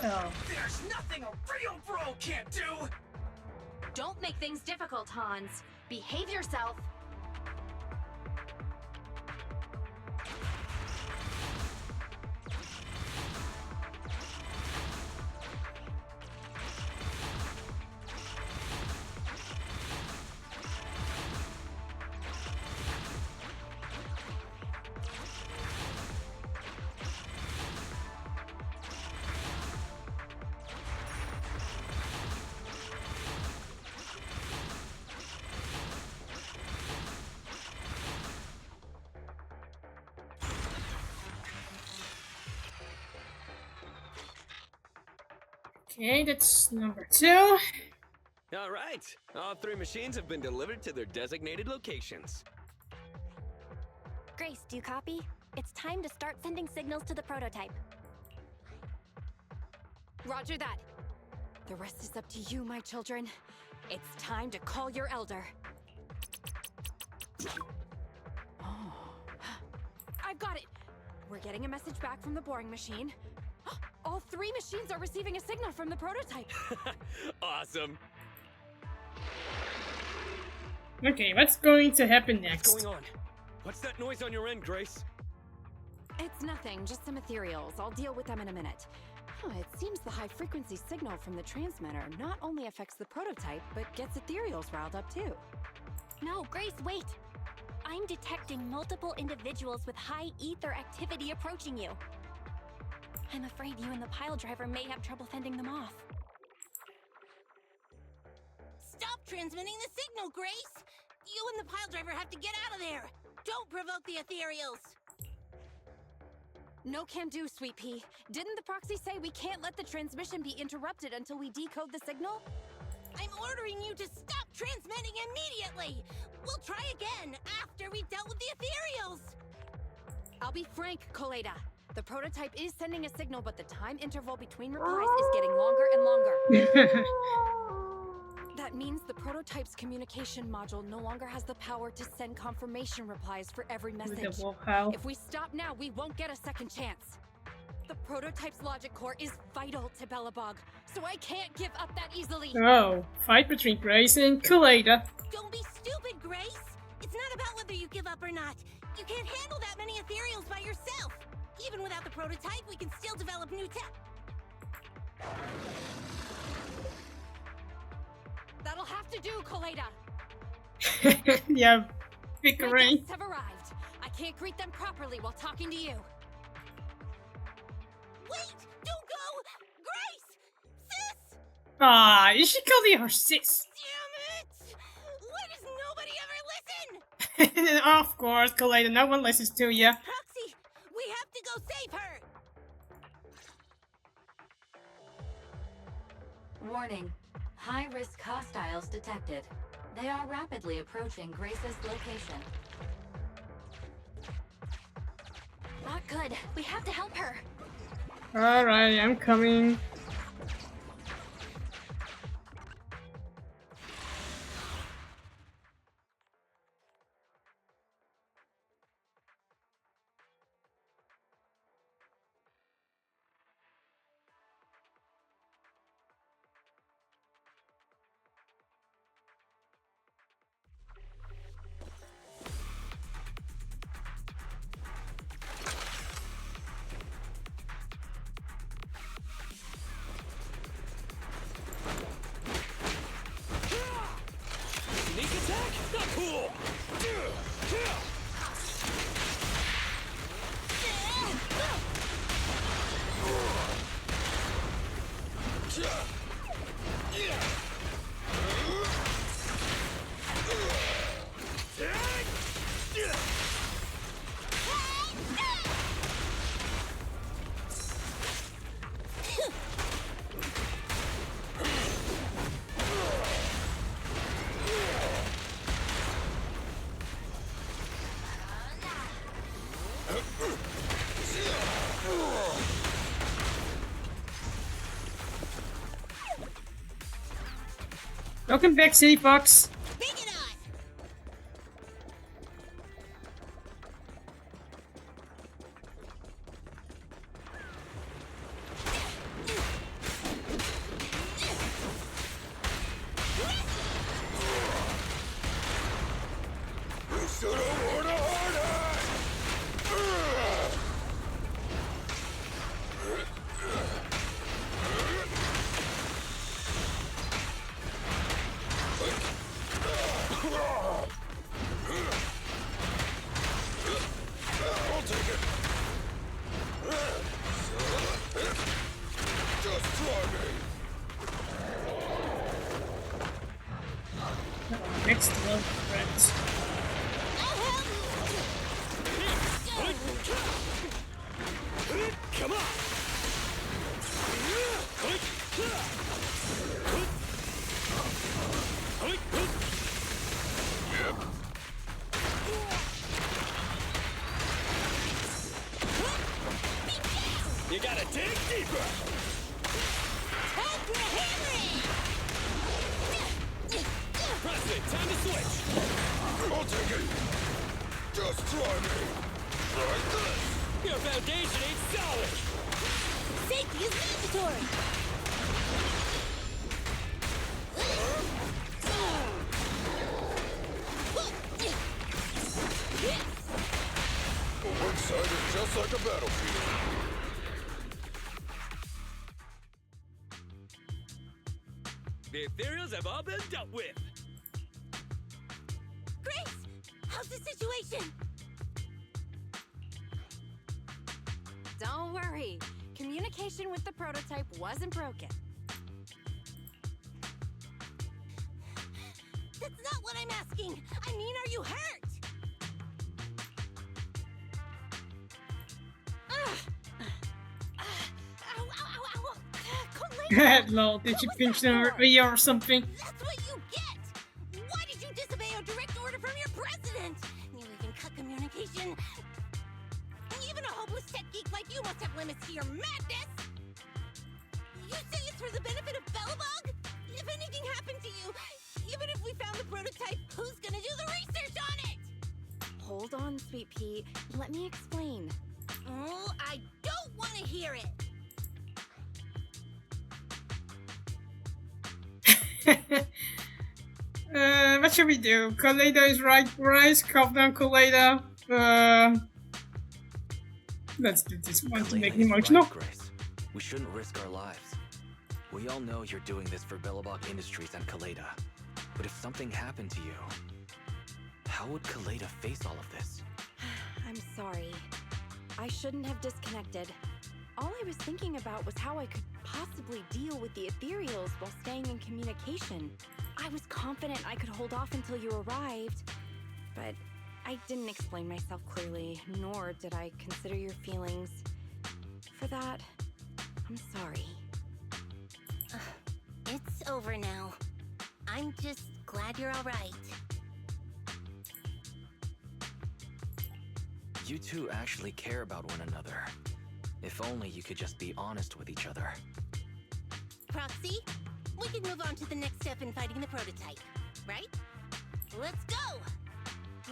Oh. There's nothing a real bro can't do! Don't make things difficult, Hans. Behave yourself. Okay, that's number 2. All right. All 3 machines have been delivered to their designated locations. Grace, do you copy? It's time to start sending signals to the prototype. Roger that. The rest is up to you, my children. It's time to call your elder. Oh. I've got it. We're getting a message back from the boring machine. All 3 machines are receiving a signal from the prototype. Awesome. Okay, what's going to happen next? What's going on? What's that noise on your end, Grace? It's nothing, just some ethereals. I'll deal with them in a minute. It seems the high-frequency signal from the transmitter not only affects the prototype, but gets ethereals riled up too. No, Grace, wait! I'm detecting multiple individuals with high ether activity approaching you. I'm afraid you and the pile driver may have trouble fending them off. Stop transmitting the signal, Grace! You and the pile driver have to get out of there! Don't provoke the ethereals! No can do, Sweet Pea. Didn't the proxy say we can't let the transmission be interrupted until we decode the signal? I'm ordering you to stop transmitting immediately! We'll try again after we've dealt with the ethereals! I'll be frank, Koleda. The prototype is sending a signal, but the time interval between replies is getting longer and longer. That means the prototype's communication module no longer has the power to send confirmation replies for every message. If we stop now, we won't get a second chance. The prototype's logic core is vital to Belobog, so I can't give up that easily. Oh, fight between Grace and Koleda. Don't be stupid, Grace! It's not about whether you give up or not. You can't handle that many ethereals by yourself. Even without the prototype, we can still develop new tech. That'll have to do, Koleda. Yeah, My bickering. guests have arrived. I can't greet them properly while talking to you. Wait! Don't go! Grace! Sis! Ah, is she calling her sis? Damn it! Why does nobody ever listen? Of course, Koleda, no one listens to you. Proxy, we have to go save her! Warning. High-risk hostiles detected. They are rapidly approaching Grace's location. Not good. We have to help her. Alright, I'm coming. Sneak attack? Not cool! Welcome back, City Fox. Bring it on! fixed well, friends. Come on! You gotta dig deeper! President, time to switch! I'll take it! Just try me! Try this! Your foundation ain't solid! Safety is mandatory! One side is just like a battlefield. The ethereals have all been dealt with! Grace! How's the situation? Don't worry. Communication with the prototype wasn't broken. That's not what I'm asking! I mean, are you hurt? Ow, ow, ow, ow! Colleen, Lol, did you pinch her ear or something? that's what you get! Why did you disobey a direct order from your president? You even cut communication. Even a hopeless tech geek like you must have limits to your madness! You say it's for the benefit of Belobog? If anything happened to you, even if we found the prototype, who's gonna do the research on it? Hold on, Sweet Pea. Let me explain. Oh, I don't want to hear it! What should we do? Kaleido is right, Bryce. Calm down, Kaleido. Let's do this one to make me emotional. Right, Grace. We shouldn't risk our lives. We all know you're doing this for Belobog Industries and Kaleda. But if something happened to you, how would Kaleda face all of this? I'm sorry. I shouldn't have disconnected. All I was thinking about was how I could possibly deal with the ethereals while staying in communication. I was confident I could hold off until you arrived, but I didn't explain myself clearly, nor did I consider your feelings. For that, I'm sorry. It's over now. I'm just glad you're all right. You two actually care about one another. If only you could just be honest with each other. Proxy, we can move on to the next step in fighting the prototype, right? Let's go!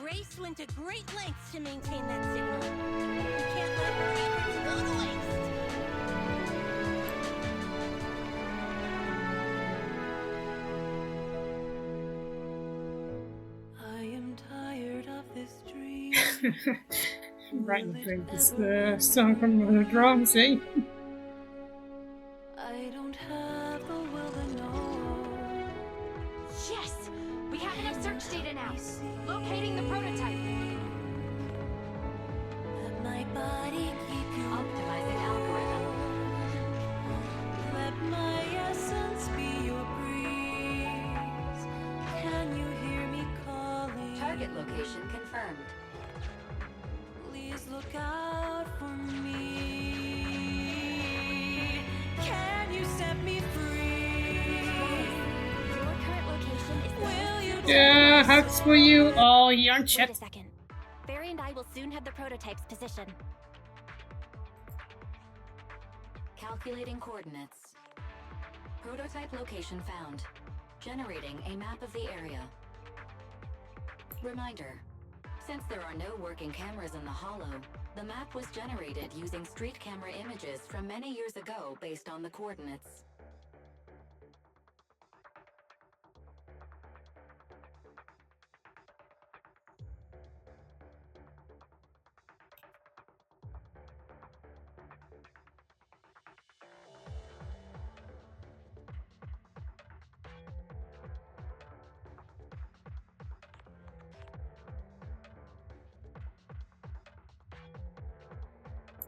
Grace went to great lengths to maintain that signal. We can't let her efforts go to waste. I am tired of this dream. Right, I think it's the song from the drums, eh? I don't have the will to know. Yes! We have enough search data now. Locating the prototype. Let my body keep you. Optimizing algorithm. Let my essence be your breeze. Can you hear me calling? Target location confirmed. Please look out for me. Can you set me free? Your current location is Will you Yeah, hugs for you all here on Wait chat. a second. Barry and I will soon have the prototype's position. Calculating coordinates. Prototype location found. Generating a map of the area. Reminder. Since there are no working cameras in the hollow, the map was generated using street camera images from many years ago based on the coordinates.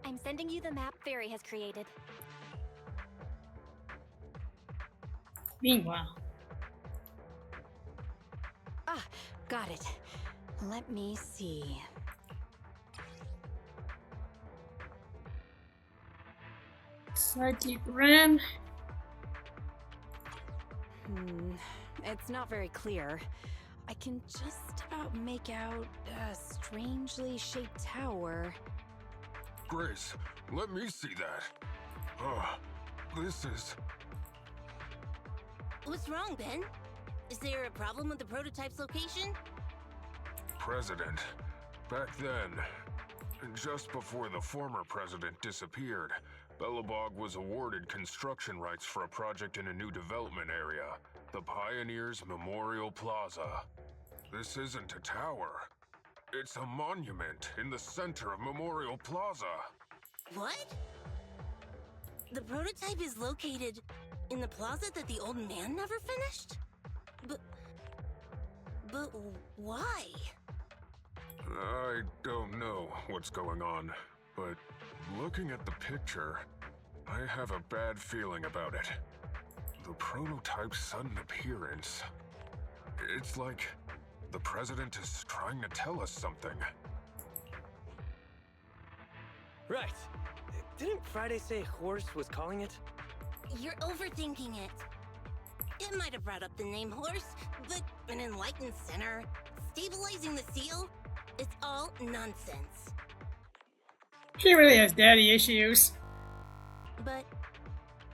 I'm sending you the map Barry has created. Meanwhile, got it. Let me see. Slightly RAM. It's not very clear. I can just about make out a strangely shaped tower. Grace, let me see that. This is... What's wrong, Ben? Is there a problem with the prototype's location? President. Back then, just before the former president disappeared, Belobog was awarded construction rights for a project in a new development area, the Pioneers Memorial Plaza. This isn't a tower. It's a monument in the center of Memorial Plaza. What? The prototype is located in the plaza that the old man never finished? But why? I don't know what's going on, but looking at the picture, I have a bad feeling about it. The prototype's sudden appearance. It's like the president is trying to tell us something. Right. Didn't Friday say horse was calling it? You're overthinking it. It might have brought up the name horse, but an enlightened center, stabilizing the seal, it's all nonsense. She really has daddy issues. But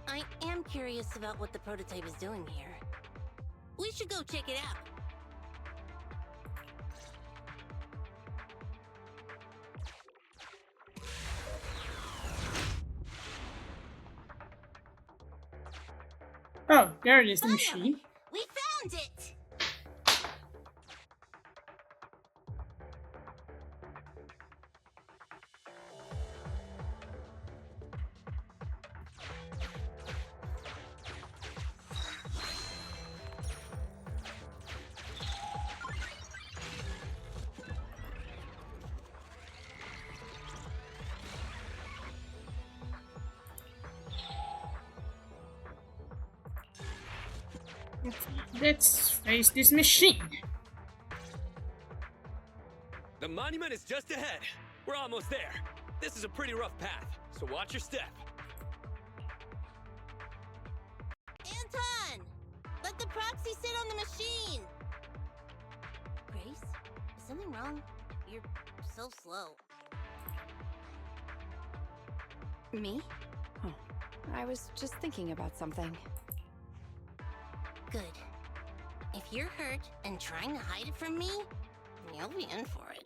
I am curious about what the prototype is doing here. We should go check it out. Oh, there it is, the machine. We found it! Let's face this machine. The monument is just ahead. We're almost there. This is a pretty rough path, so watch your step. Anton! Let the proxy sit on the machine! Grace, is something wrong? You're so slow. Me? Oh, I was just thinking about something. Good. If you're hurt and trying to hide it from me, you'll be in for it.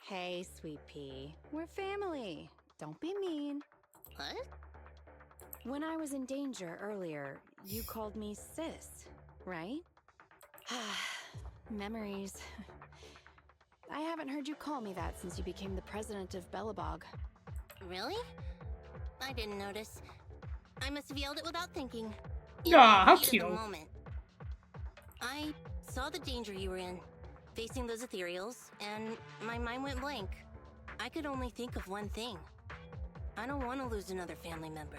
Hey, sweet pea. We're family. Don't be mean. What? When I was in danger earlier, you called me sis, right? Memories. I haven't heard you call me that since you became the president of Belobog. Really? I didn't notice. I must have yelled it without thinking. Aw, how Heat of cute. the moment. I saw the danger you were in, facing those ethereals, and my mind went blank. I could only think of one thing. I don't want to lose another family member.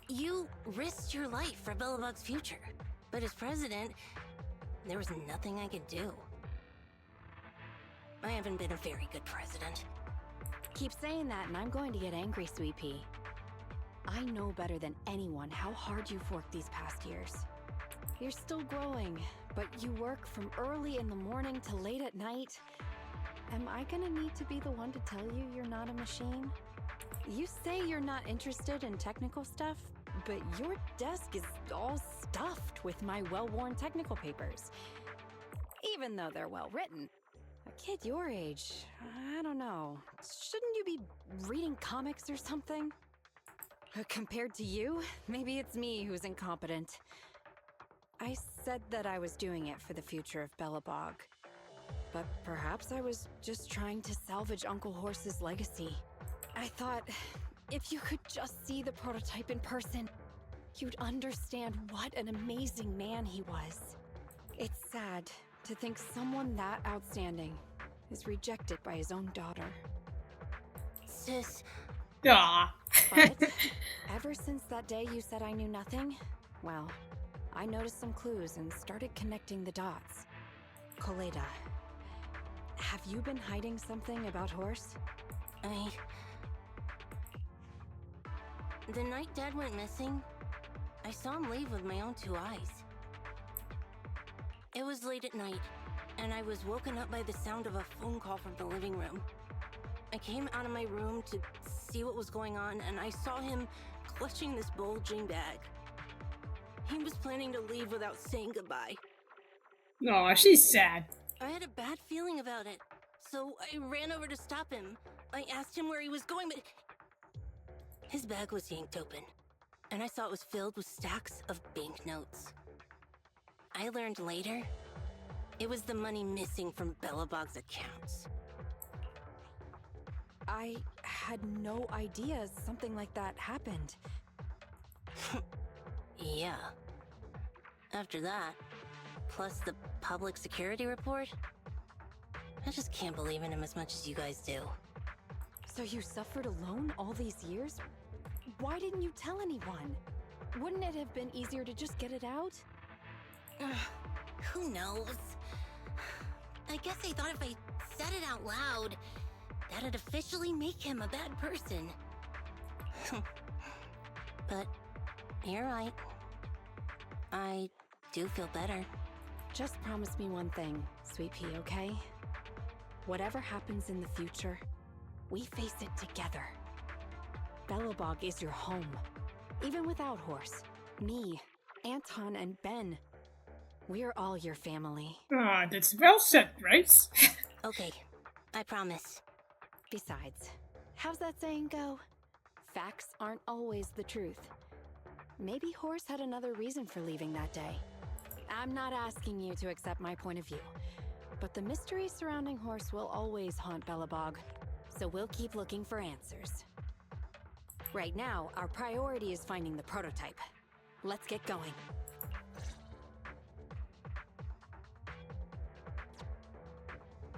You risked your life for Belobog's future, but as president, there was nothing I could do. I haven't been a very good president. Keep saying that and I'm going to get angry, sweet pea. I know better than anyone how hard you've worked these past years. You're still growing, but you work from early in the morning to late at night. Am I gonna need to be the one to tell you you're not a machine? You say you're not interested in technical stuff, but your desk is all stuffed with my well-worn technical papers. Even though they're well-written. A kid your age, I don't know. Shouldn't you be reading comics or something? Compared to you, maybe it's me who's incompetent. I said that I was doing it for the future of Belobog. But perhaps I was just trying to salvage Uncle Horse's legacy. I thought, if you could just see the prototype in person, you'd understand what an amazing man he was. It's sad to think someone that outstanding is rejected by his own daughter. Sis. Aw. But ever since that day you said I knew nothing, well, I noticed some clues and started connecting the dots. Koleda, have you been hiding something about Horse? The night Dad went missing, I saw him leave with my own 2 eyes. It was late at night, and I was woken up by the sound of a phone call from the living room. I came out of my room to see what was going on, and I saw him clutching this bulging bag. He was planning to leave without saying goodbye. No, she's sad. I had a bad feeling about it, so I ran over to stop him. I asked him where he was going, but his bag was yanked open, and I saw it was filled with stacks of banknotes. I learned later it was the money missing from Belobog's accounts. I had no idea something like that happened. Yeah. After that, plus the public security report, I just can't believe in him as much as you guys do. So you suffered alone all these years? Why didn't you tell anyone? Wouldn't it have been easier to just get it out? Who knows? I guess I thought if I said it out loud, that'd officially make him a bad person. But you're right. I do feel better. Just promise me one thing, Sweet Pea, okay? Whatever happens in the future, we face it together. Belobog is your home. Even without Horse, me, Anton, and Ben. We're all your family. Ah, that's well said, Grace. Okay, I promise. Besides, how's that saying go? Facts aren't always the truth. Maybe Horse had another reason for leaving that day. I'm not asking you to accept my point of view, but the mystery surrounding Horse will always haunt Belobog, so we'll keep looking for answers. Right now, our priority is finding the prototype. Let's get going.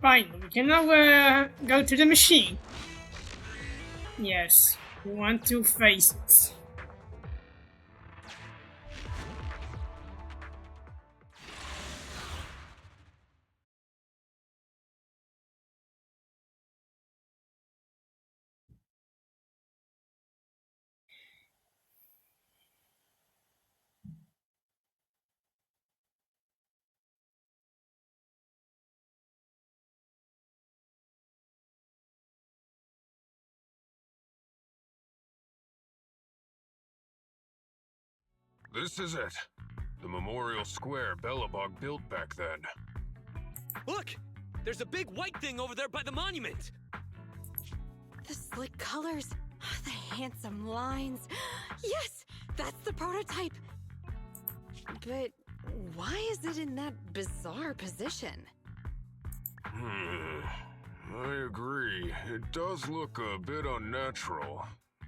Fine, we can now go to the machine. Yes, we want to face it. This is it. The memorial square Belobog built back then. Look! There's a big white thing over there by the monument! The slick colors, the handsome lines. Yes, that's the prototype. But why is it in that bizarre position? I agree. It does look a bit unnatural.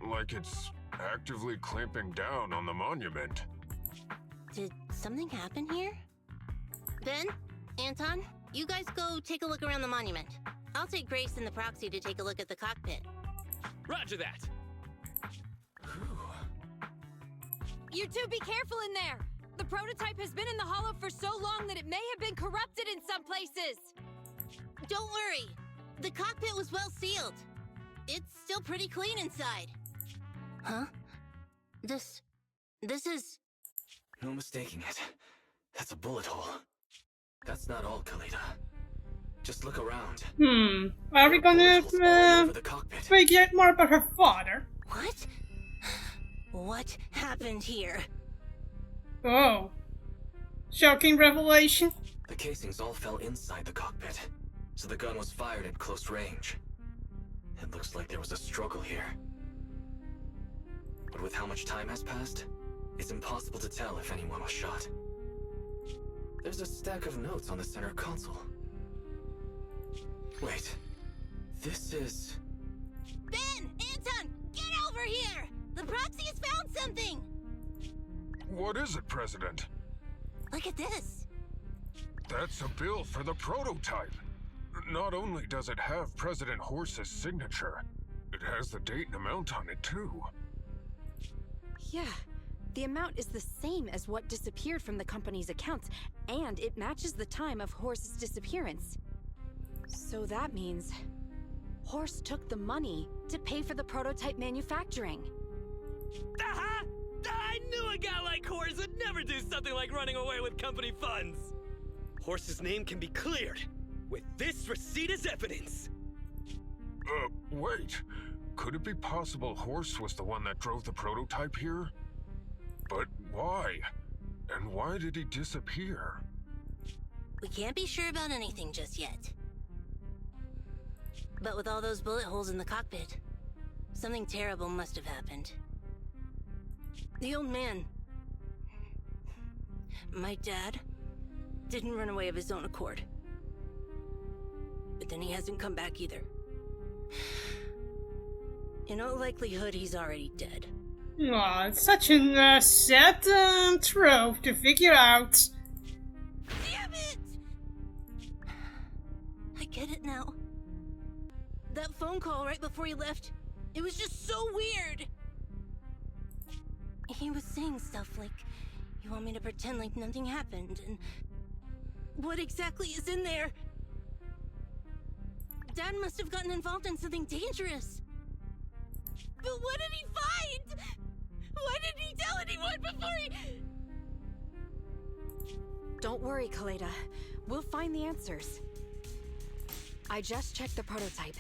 Like it's actively clamping down on the monument. Did something happen here? Ben? Anton? You guys go take a look around the monument. I'll take Grace and the proxy to take a look at the cockpit. Roger that! You two be careful in there! The prototype has been in the hollow for so long that it may have been corrupted in some places! Don't worry! The cockpit was well sealed. It's still pretty clean inside. Huh? This is... No mistaking it. That's a bullet hole. That's not all, Kaleda. Just look around. Are we gonna figure out more about her father? What? What happened here? Oh. Shocking revelation. The casings all fell inside the cockpit, so the gun was fired at close range. It looks like there was a struggle here. But with how much time has passed, it's impossible to tell if anyone was shot. There's a stack of notes on the center console. Wait, this is... Ben! Anton! Get over here! The proxy has found something! What is it, President? Look at this. That's a bill for the prototype. Not only does it have President Horse's signature, it has the date and amount on it too. Yeah, The amount is the same as what disappeared from the company's accounts, and it matches the time of Horse's disappearance. So that means Horse took the money to pay for the prototype manufacturing. Aha! I knew a guy like Horse would never do something like running away with company funds. Horse's name can be cleared with this receipt as evidence. Wait. Could it be possible Horse was the one that drove the prototype here? But why? And why did he disappear? We can't be sure about anything just yet. But with all those bullet holes in the cockpit, something terrible must have happened. The old man, my dad, didn't run away of his own accord. But then he hasn't come back either. In all likelihood, he's already dead. Aw, it's such a sad trope to figure out. Damn it! I get it now. That phone call right before he left, it was just so weird. He was saying stuff like, you want me to pretend like nothing happened, and what exactly is in there? Dad must have gotten involved in something dangerous. But what did he find? Why didn't he tell anyone before he... Don't worry, Kaleda. We'll find the answers. I just checked the prototype.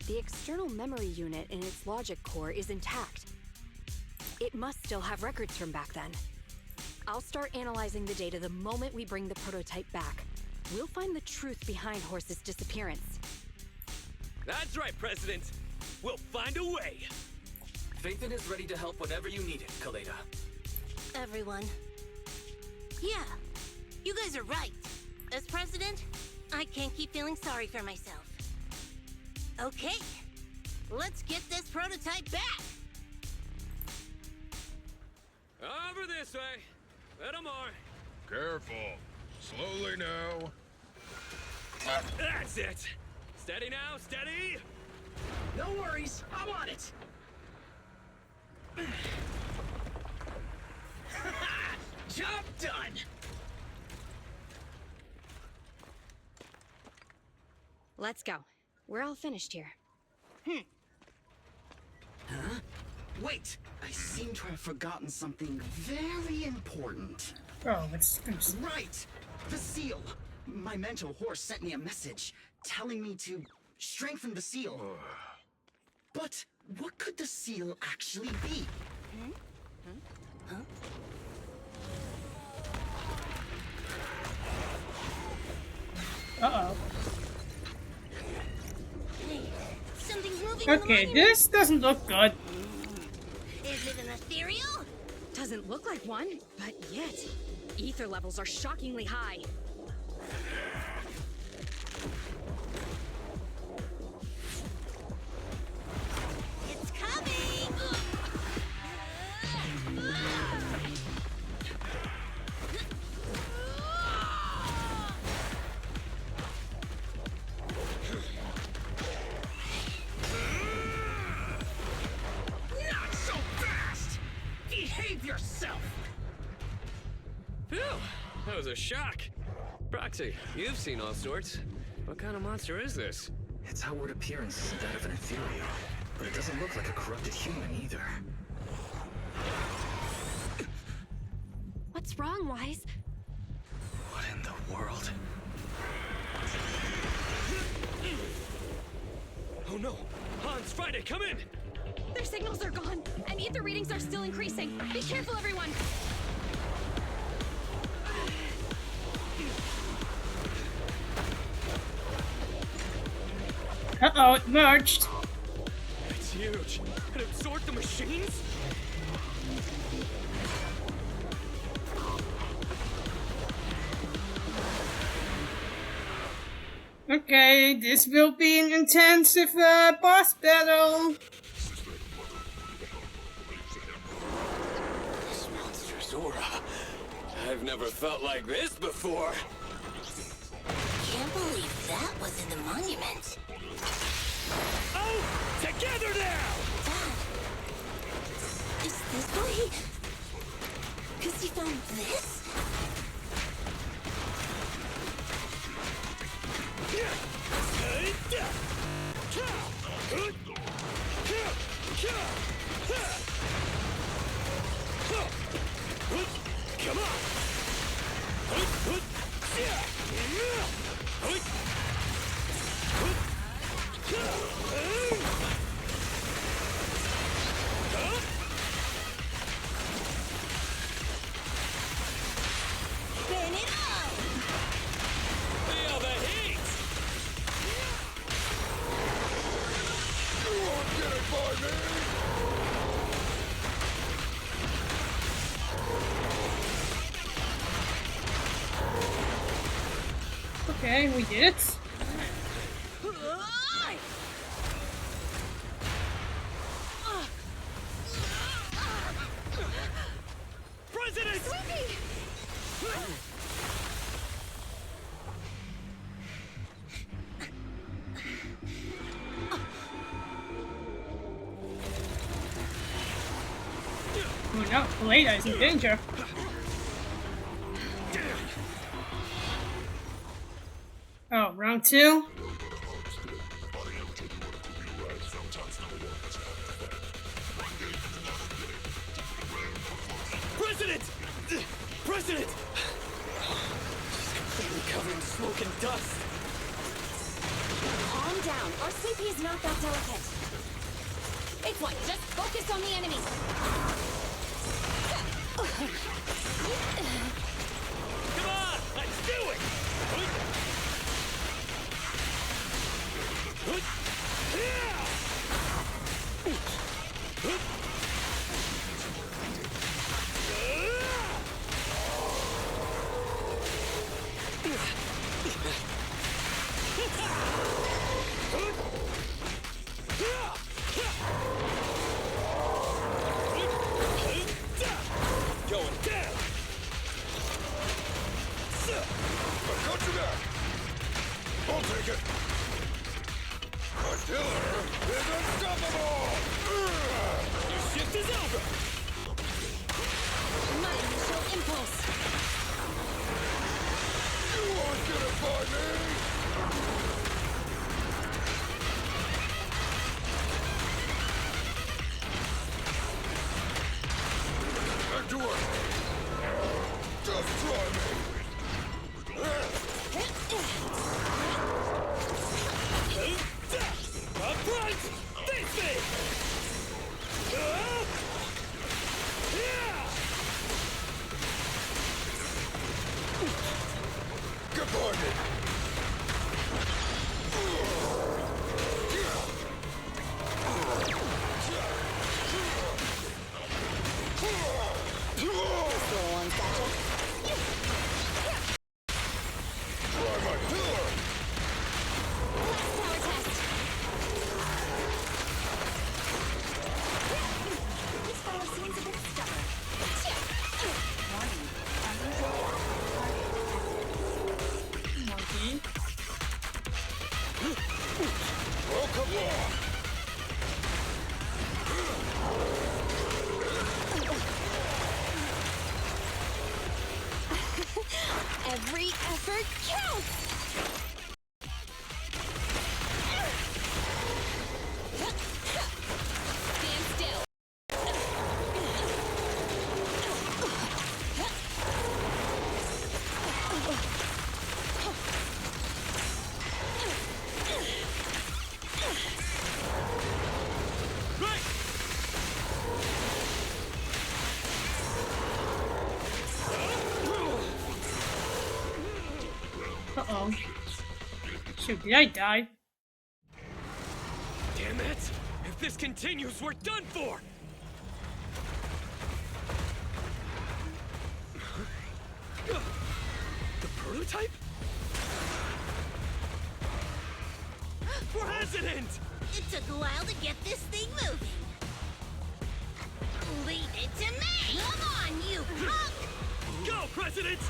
The external memory unit in its logic core is intact. It must still have records from back then. I'll start analyzing the data the moment we bring the prototype back. We'll find the truth behind Horse's disappearance. That's right, President. We'll find a way. Phaethon is ready to help whenever you need it, Kaleda. Everyone. Yeah, you guys are right. As president, I can't keep feeling sorry for myself. Okay, let's get this prototype back. Over this way. Little more. Careful. Slowly now. That's it. Steady now, steady. No worries, I'm on it. Job done. Let's go. We're all finished here. Huh? Wait, I seem to have forgotten something very important. Oh, it's right. The seal. My mentor Horse sent me a message telling me to strengthen the seal. But what could the seal actually be? Uh-oh. Hey, something's moving. Okay, this doesn't look good. Is it an ethereal? Doesn't look like one, but yet, ether levels are shockingly high. It's coming! Not so fast! Behave yourself! Phew, that was a shock. Proxy, you've seen all sorts. What kind of monster is this? Its outward appearance isn't that of an ethereal, but it doesn't look like a corrupted human either. What's wrong, Wise? What in the world? Oh no! Hans, Friday, come in! Their signals are gone, and ether readings are still increasing. Be careful, everyone! Uh-oh, it merged. It's huge. It absorbed the machines? Okay, this will be an intensive boss battle. This monstrous aura. I've never felt like this before. Can't believe that was in the monument. Oh! Together now! Dad, is this what he... This? Come on! Spin it up! Feel the heat! You won't get it by me! Okay, we did it. President! Oh no, Kaleda is in danger. Oh, round 2? President! President! She's completely covered in smoke and dust. Calm down. Our CP is not that delicate. It's what? Just focus on the enemy. Come on! Let's do it! Going down! I got you back! I'll take it! My killer is unstoppable! Your shift is over! My initial impulse. You won't get it by me! Back to work! Just try me! Up front! Face me! Get by me! Try my pillar! Power test. This fellow seems a bit stubborn. Warning. Monkey. Oh, come on! Every effort counts! Stand still. Right! Uh-oh. Shoot, did I die? Damn it! If this continues, we're done for! The prototype? President! It took a while to get this thing moving. Leave it to me! Come on, you punk! Go, President!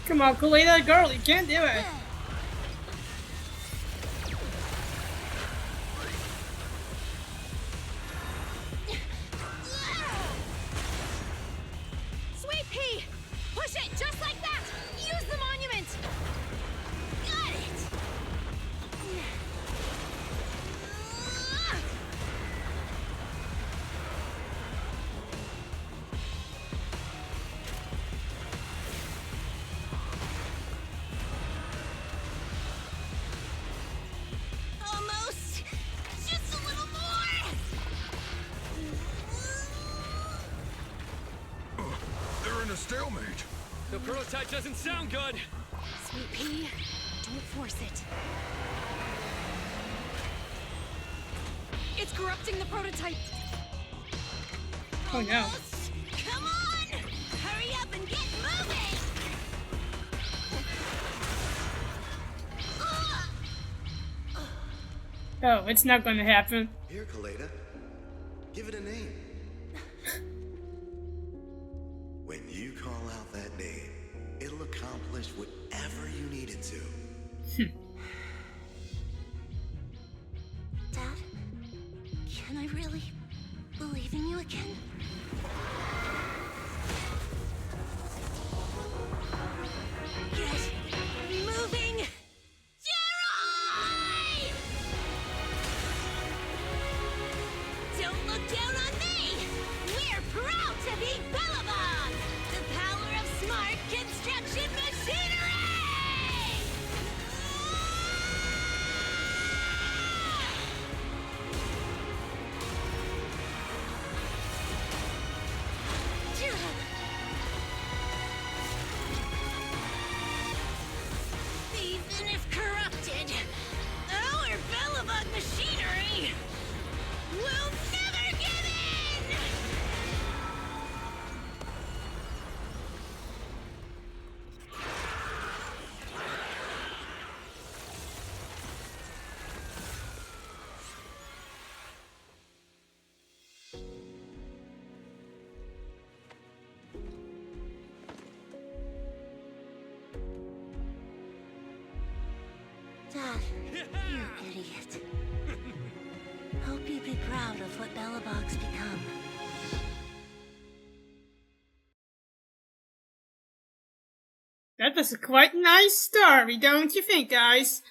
Come on, Kaleda, girl, you can't do it. stalemate. The prototype doesn't sound good. Sweet pea, don't force it. It's corrupting the prototype. Oh no. Come on! Hurry up and get moving! Oh, it's not gonna happen. Here, Kaleda. Give it a name. When you call out that name, it'll accomplish whatever you need it to. Dad, can I really believe in you again? Get moving! Jerry! Don't look down on me! We're proud to be Bellabog! The power of smart construction machinery! Even if corrupted, our Bellabug machinery will never give in! Dad, you idiot. Hope you'd be proud of what Bellabog's become. That was a quite nice story, don't you think, guys?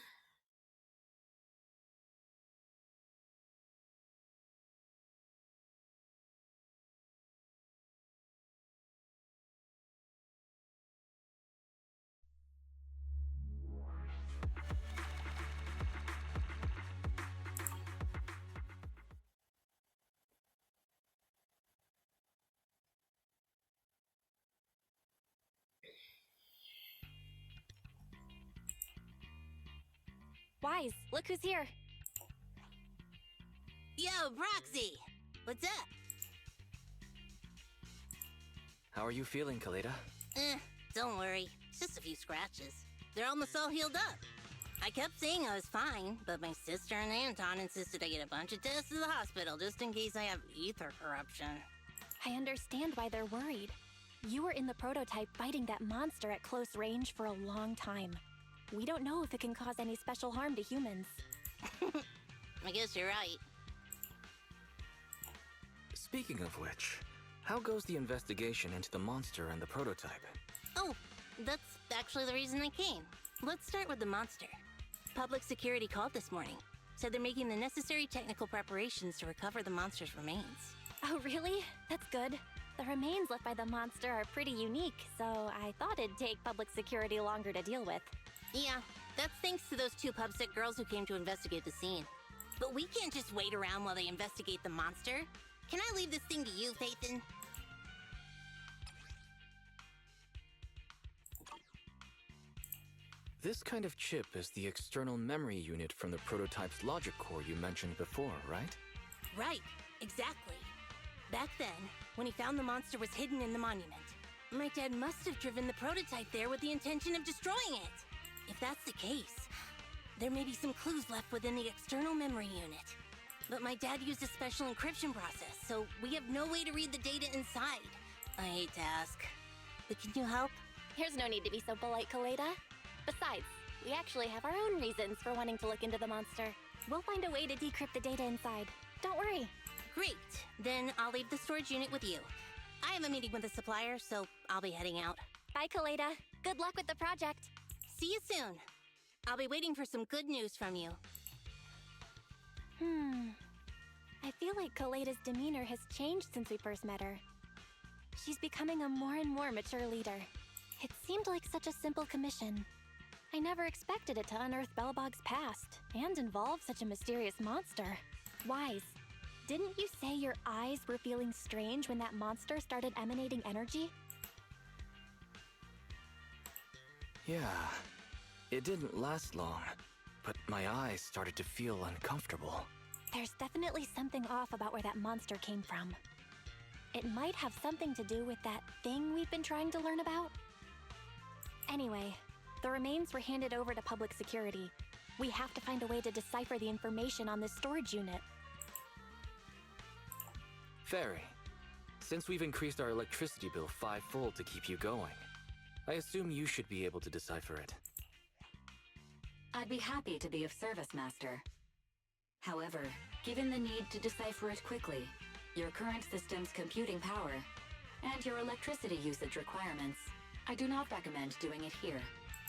Wise, look who's here. Yo, Proxy! What's up? How are you feeling, Kaleda? Don't worry. It's just a few scratches. They're almost all healed up. I kept saying I was fine, but my sister and Anton insisted I get a bunch of tests at the hospital just in case I have ether corruption. I understand why they're worried. You were in the prototype fighting that monster at close range for a long time. We don't know if it can cause any special harm to humans. I guess you're right. Speaking of which, how goes the investigation into the monster and the prototype? Oh, that's actually the reason I came. Let's start with the monster. Public security called this morning. Said they're making the necessary technical preparations to recover the monster's remains. Oh, really? That's good. The remains left by the monster are pretty unique, so I thought it'd take public security longer to deal with. Yeah, that's thanks to those two pubsec girls who came to investigate the scene. But we can't just wait around while they investigate the monster. Can I leave this thing to you, Phaethon? This kind of chip is the external memory unit from the prototype's logic core you mentioned before, right? Right, exactly. Back then, when he found the monster was hidden in the monument, my dad must have driven the prototype there with the intention of destroying it. If that's the case, there may be some clues left within the external memory unit. But my dad used a special encryption process, so we have no way to read the data inside. I hate to ask, but can you help? There's no need to be so polite, Kaleda. Besides, we actually have our own reasons for wanting to look into the monster. We'll find a way to decrypt the data inside. Don't worry. Great, then I'll leave the storage unit with you. I have a meeting with the supplier, so I'll be heading out. Bye, Kaleda. Good luck with the project. See you soon. I'll be waiting for some good news from you. I feel like Kaleda's demeanor has changed since we first met her. She's becoming a more and more mature leader. It seemed like such a simple commission. I never expected it to unearth Bellabog's past and involve such a mysterious monster. Wise, didn't you say your eyes were feeling strange when that monster started emanating energy? Yeah, it didn't last long, but my eyes started to feel uncomfortable. There's definitely something off about where that monster came from. It might have something to do with that thing we've been trying to learn about. Anyway, the remains were handed over to public security. We have to find a way to decipher the information on this storage unit. Fairy, since we've increased our electricity bill 5-fold to keep you going, I assume you should be able to decipher it. I'd be happy to be of service, Master. However, given the need to decipher it quickly, your current system's computing power, and your electricity usage requirements, I do not recommend doing it here.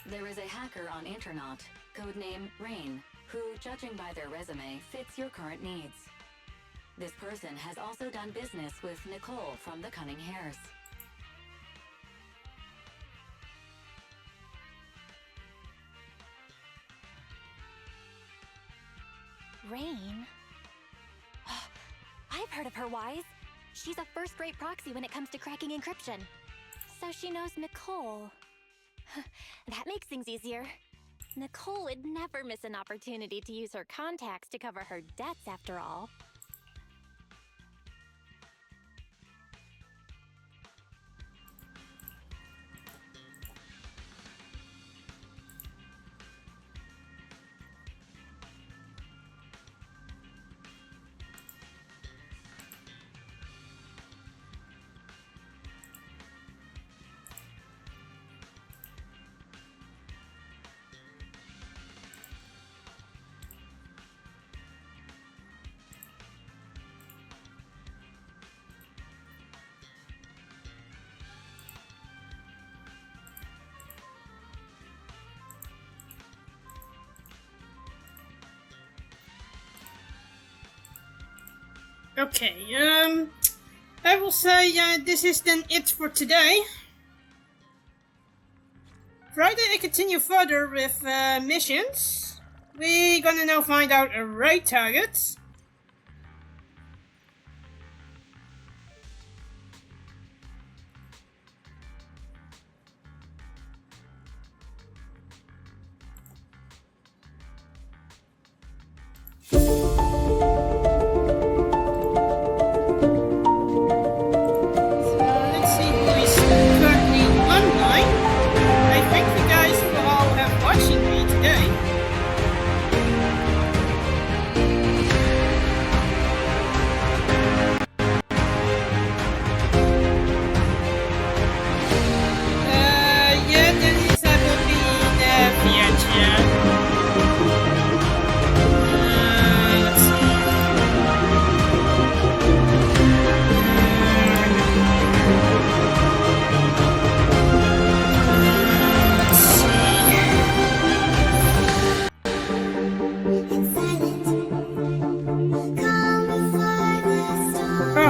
There is a hacker on Internaut, codename Rain, who, judging by their resume, fits your current needs. This person has also done business with Nicole from the Cunning Hares. Rain? I've heard of her, Wise. She's a first-rate proxy when it comes to cracking encryption. So she knows Nicole. That makes things easier. Nicole would never miss an opportunity to use her contacts to cover her debts, after all. Okay, I will say this is then it for today. Friday I continue further with missions. We're gonna now find out a raid target.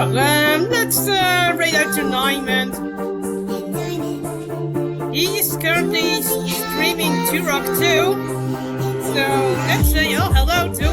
Let's rate out to 9, man. He is currently streaming Turok 2. So let's say hello to